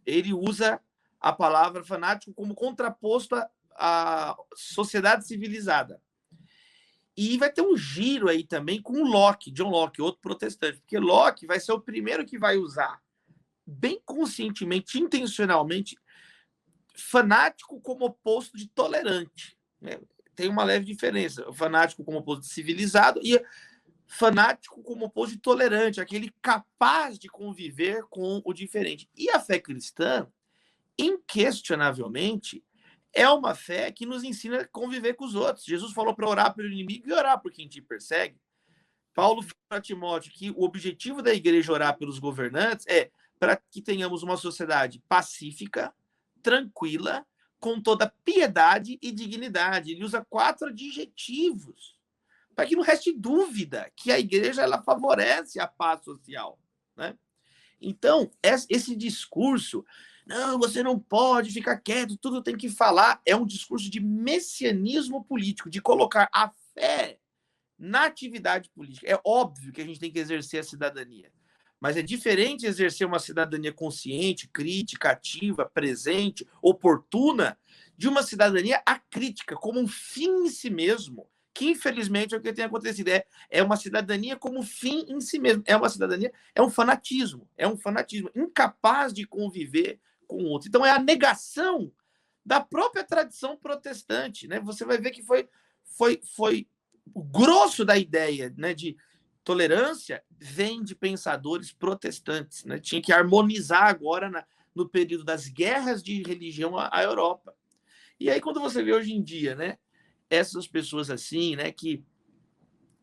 ele usa a palavra fanático como contraposto à sociedade civilizada. E vai ter um giro aí também com o Locke, John Locke, outro protestante, porque Locke vai ser o primeiro que vai usar, bem conscientemente, intencionalmente, fanático como oposto de tolerante. Né? Tem uma leve diferença. O fanático como oposto de civilizado e fanático como oposto de tolerante, aquele capaz de conviver com o diferente. E a fé cristã, inquestionavelmente, é uma fé que nos ensina a conviver com os outros. Jesus falou para orar pelo inimigo e orar por quem te persegue. Paulo falou para Timóteo que o objetivo da igreja orar pelos governantes é para que tenhamos uma sociedade pacífica, tranquila, com toda piedade e dignidade. Ele usa 4 adjetivos para que não reste dúvida que a igreja ela favorece a paz social, né? Então, esse discurso, não, você não pode ficar quieto, tudo tem que falar, é um discurso de messianismo político, de colocar a fé na atividade política. É óbvio que a gente tem que exercer a cidadania, mas é diferente exercer uma cidadania consciente, crítica, ativa, presente, oportuna, de uma cidadania acrítica, como um fim em si mesmo, que infelizmente é o que tem acontecido. É uma cidadania como fim em si mesmo. É uma cidadania, é um fanatismo incapaz de conviver com o outro. Então é a negação da própria tradição protestante, né? Você vai ver que foi o grosso da ideia, né, de tolerância vem de pensadores protestantes, né? Tinha que harmonizar agora no período das guerras de religião à Europa. E aí quando você vê hoje em dia, né, essas pessoas assim, né, que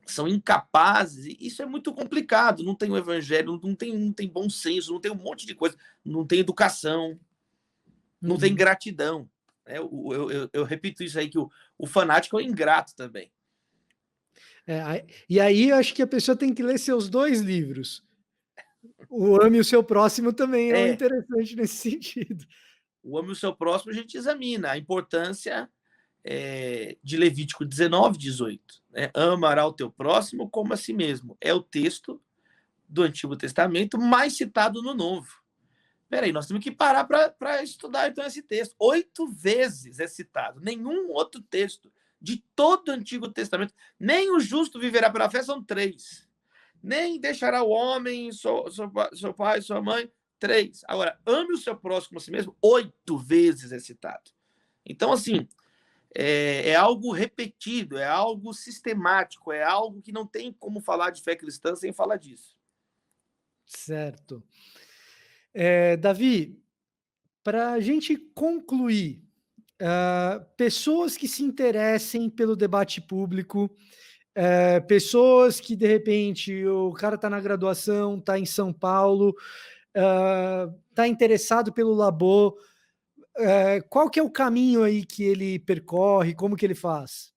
são incapazes, isso é muito complicado, não tem o evangelho, não tem bom senso, não tem um monte de coisa, não tem educação, não tem gratidão. Né? Eu repito isso aí, que o fanático é o ingrato também. E aí eu acho que a pessoa tem que ler seus 2 livros. O Ame o Seu Próximo também é um interessante nesse sentido. O Ame o Seu Próximo a gente examina a importância de Levítico 19, 18. Né? Amará o teu próximo como a si mesmo. É o texto do Antigo Testamento mais citado no Novo. Peraí, nós temos que parar para estudar então esse texto. 8 vezes é citado. Nenhum outro texto de todo o Antigo Testamento. Nem o justo viverá pela fé, são 3. Nem deixará o homem, seu pai, sua mãe, 3. Agora, ame o seu próximo a si mesmo, 8 vezes é citado. Então, assim, é algo repetido, é algo sistemático, é algo que não tem como falar de fé cristã sem falar disso. Certo. Davi, para a gente concluir, pessoas que se interessem pelo debate público, pessoas que de repente o cara está na graduação, está em São Paulo, está interessado pelo Labor, qual que é o caminho aí que ele percorre, como que ele faz?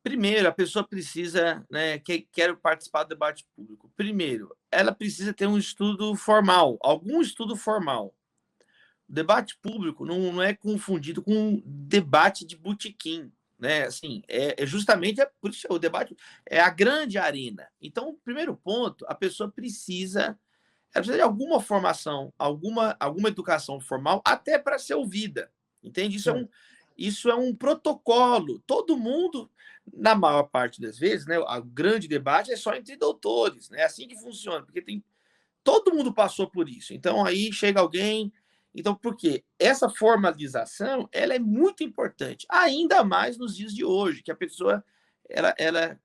Primeiro, a pessoa precisa, né, quer participar do debate público. Primeiro, ela precisa ter um estudo formal, algum estudo formal. O debate público não é confundido com um debate de botequim, né? Assim, justamente por isso o debate é a grande arena. Então, primeiro ponto, a pessoa ela precisa de alguma formação, alguma educação formal, até para ser ouvida. Entende? Certo. Isso é um protocolo. Todo mundo, na maior parte das vezes, né, o grande debate é só entre doutores. Né? É assim que funciona, porque todo mundo passou por isso. Então, aí chega alguém. Então, por quê? Essa formalização ela é muito importante, ainda mais nos dias de hoje, que a pessoa ela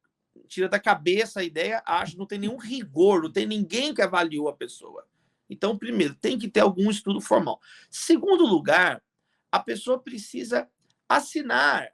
tira da cabeça a ideia, acha que não tem nenhum rigor, não tem ninguém que avaliou a pessoa. Então, primeiro, tem que ter algum estudo formal. Segundo lugar, a pessoa precisa assinar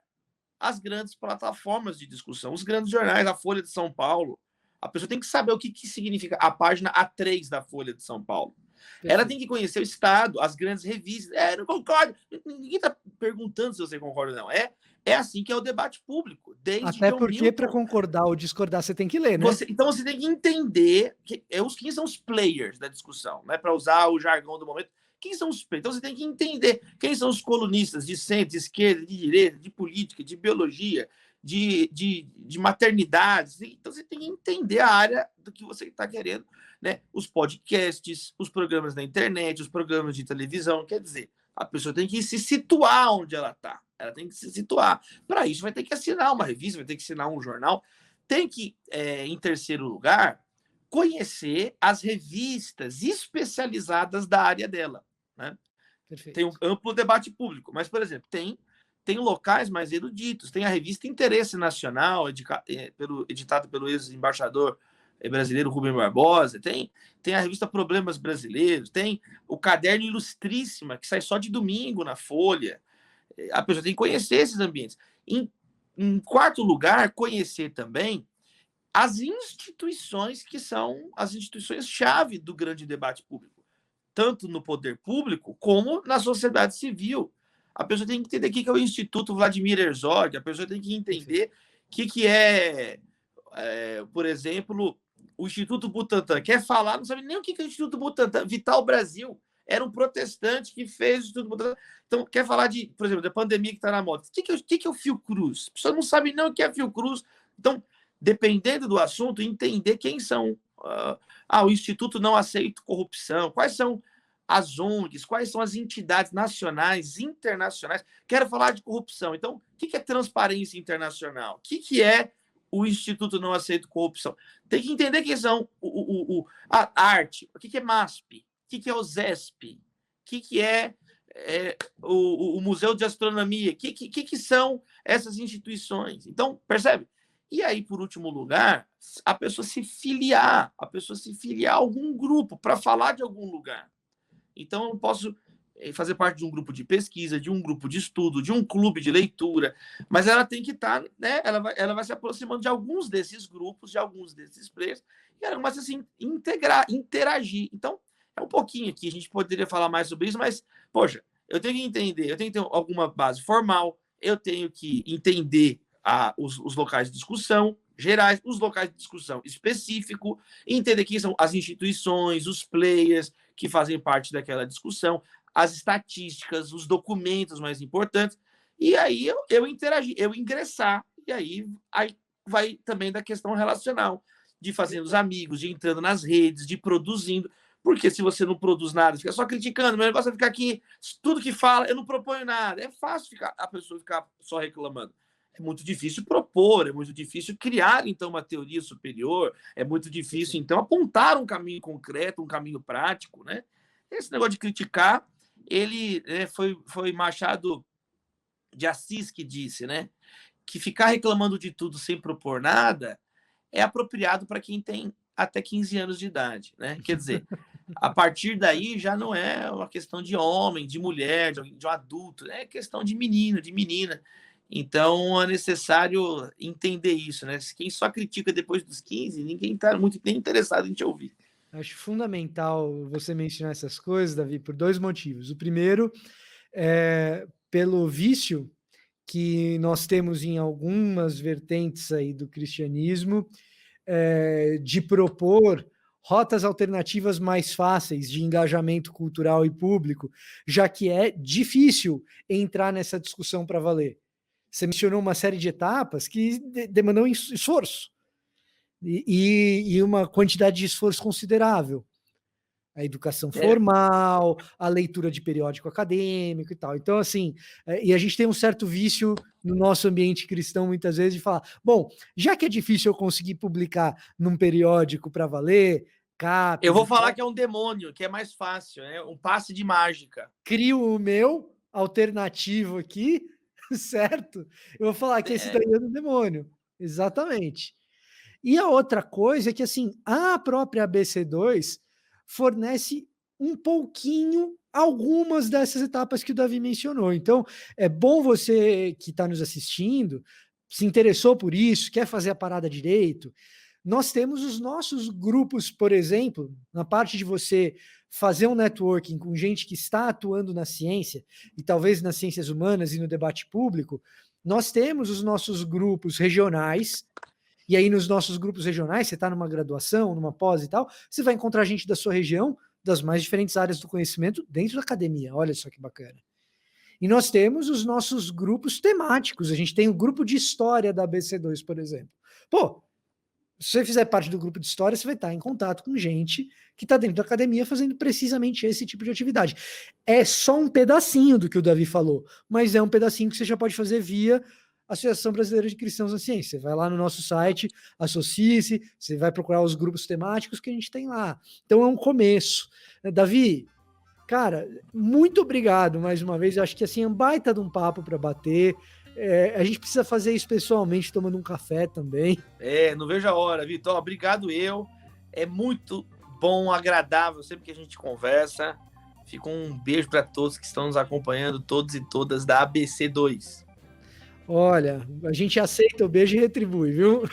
as grandes plataformas de discussão, os grandes jornais, a Folha de São Paulo. A pessoa tem que saber o que significa a página A3 da Folha de São Paulo. Ela tem Perfeito. que conhecer o Estado, as grandes revistas. Não concordo. Ninguém está perguntando se você concorda ou não. É assim que é o debate público, desde Até John porque para Milton. concordar ou discordar você tem que ler, né? Então você tem que entender quem são os players da discussão, né? Para usar o jargão do momento. Quem são os players? Então você tem que entender quem são os colunistas de centro, de esquerda, de direita, de política, de biologia, de maternidade. Então você tem que entender a área do que você está querendo, né? Os podcasts, os programas na internet, os programas de televisão. Quer dizer, a pessoa tem que se situar onde ela está. Ela tem que se situar. Para isso, vai ter que assinar uma revista, vai ter que assinar um jornal. Tem que, em terceiro lugar, conhecer as revistas especializadas da área dela. Né? Tem um Perfeito. amplo debate público, mas, por exemplo, tem locais mais eruditos. Tem a revista Interesse Nacional, editada pelo ex-embaixador brasileiro Rubem Barbosa. Tem a revista Problemas Brasileiros. Tem o Caderno Ilustríssima, que sai só de domingo na Folha. A pessoa tem que conhecer esses ambientes. Em quarto lugar, conhecer também as instituições que são as instituições-chave do grande debate público, tanto no poder público como na sociedade civil. A pessoa tem que entender o que é o Instituto Vladimir Herzog, a pessoa tem que entender o que é, por exemplo, o Instituto Butantan. Quer falar, não sabe nem o que é o Instituto Butantan. Vital Brasil era um protestante que fez o Instituto Butantan. Então, quer falar por exemplo, da pandemia que está na moda. O que é o Fiocruz? A pessoa não sabe nem o que é Fiocruz. Então, dependendo do assunto, entender quem são. O Instituto Não Aceito Corrupção, quais são as ONGs, quais são as entidades nacionais, internacionais. Quero falar de corrupção. Então, o que é transparência internacional? O que é o Instituto Não Aceito Corrupção? Tem que entender quem são a arte, o que é MASP, o que é o ZESP, o que é o Museu de Astronomia, o que são essas instituições. Então, percebe? E aí, por último lugar, a pessoa se filiar a algum grupo para falar de algum lugar. Então, eu posso fazer parte de um grupo de pesquisa, de um grupo de estudo, de um clube de leitura, mas ela tem que estar, né? Ela vai se aproximando de alguns desses grupos, de alguns desses players, e ela começa a se interagir. Então, é um pouquinho aqui, a gente poderia falar mais sobre isso, mas, poxa, eu tenho que entender, eu tenho que ter alguma base formal, eu tenho que entender os locais de discussão gerais, os locais de discussão específico, entender quem são as instituições, os players que fazem parte daquela discussão, as estatísticas, os documentos mais importantes, e aí eu interagir, eu ingressar, e aí vai também da questão relacional, de fazendo os amigos, de entrando nas redes, de produzindo, porque se você não produz nada, fica só criticando, meu negócio é ficar aqui, tudo que fala, eu não proponho nada, é fácil a pessoa ficar só reclamando. É muito difícil propor, é muito difícil criar, então, uma teoria superior, é muito difícil, então, apontar um caminho concreto, um caminho prático, né? Esse negócio de criticar, ele foi Machado de Assis que disse, né, que ficar reclamando de tudo sem propor nada é apropriado para quem tem até 15 anos de idade, né? Quer dizer, a partir daí já não é uma questão de homem, de mulher, de um adulto, é questão de menino, de menina. Então é necessário entender isso, né? Quem só critica depois dos 15, ninguém está muito nem interessado em te ouvir. Acho fundamental você mencionar essas coisas, Davi, por dois motivos. O primeiro é pelo vício que nós temos em algumas vertentes aí do cristianismo, de propor rotas alternativas mais fáceis de engajamento cultural e público, já que é difícil entrar nessa discussão para valer. Você mencionou uma série de etapas que demandam esforço e uma quantidade de esforço considerável. A educação formal, a leitura de periódico acadêmico e tal. Então, assim, e a gente tem um certo vício no nosso ambiente cristão, muitas vezes, de falar, bom, já que é difícil eu conseguir publicar num periódico para valer, eu vou falar que é um demônio, que é mais fácil, né? Um passe de mágica. Crio o meu alternativo aqui, certo? Eu vou falar que esse daí é um demônio. Exatamente. E a outra coisa é que, assim, a própria ABC2 fornece um pouquinho algumas dessas etapas que o Davi mencionou. Então, é bom você que está nos assistindo, se interessou por isso, quer fazer a parada direito. Nós temos os nossos grupos, por exemplo, na parte de você fazer um networking com gente que está atuando na ciência, e talvez nas ciências humanas e no debate público, nós temos os nossos grupos regionais. E aí, nos nossos grupos regionais, você está numa graduação, numa pós e tal, você vai encontrar gente da sua região, das mais diferentes áreas do conhecimento, dentro da academia. Olha só que bacana. E nós temos os nossos grupos temáticos. A gente tem o grupo de história da ABC2, por exemplo. Pô, se você fizer parte do grupo de história, você vai estar em contato com gente que está dentro da academia fazendo precisamente esse tipo de atividade. É só um pedacinho do que o Davi falou, mas é um pedacinho que você já pode fazer via Associação Brasileira de Cristãos na Ciência. Você vai lá no nosso site, associe-se, você vai procurar os grupos temáticos que a gente tem lá. Então é um começo. Davi, cara, muito obrigado mais uma vez. Eu acho que assim é um baita de um papo para bater. A gente precisa fazer isso pessoalmente, tomando um café também. Não vejo a hora, Vitor. Obrigado eu. É muito bom, agradável sempre que a gente conversa. Fica um beijo para todos que estão nos acompanhando, todos e todas da ABC2. Olha, a gente aceita o beijo e retribui, viu?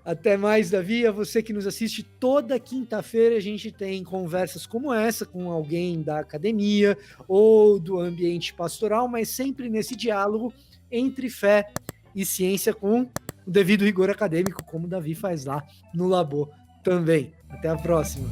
Até mais, Davi. A você que nos assiste, toda quinta-feira a gente tem conversas como essa com alguém da academia ou do ambiente pastoral, mas sempre nesse diálogo entre fé e ciência com o devido rigor acadêmico, como o Davi faz lá no Labor também. Até a próxima.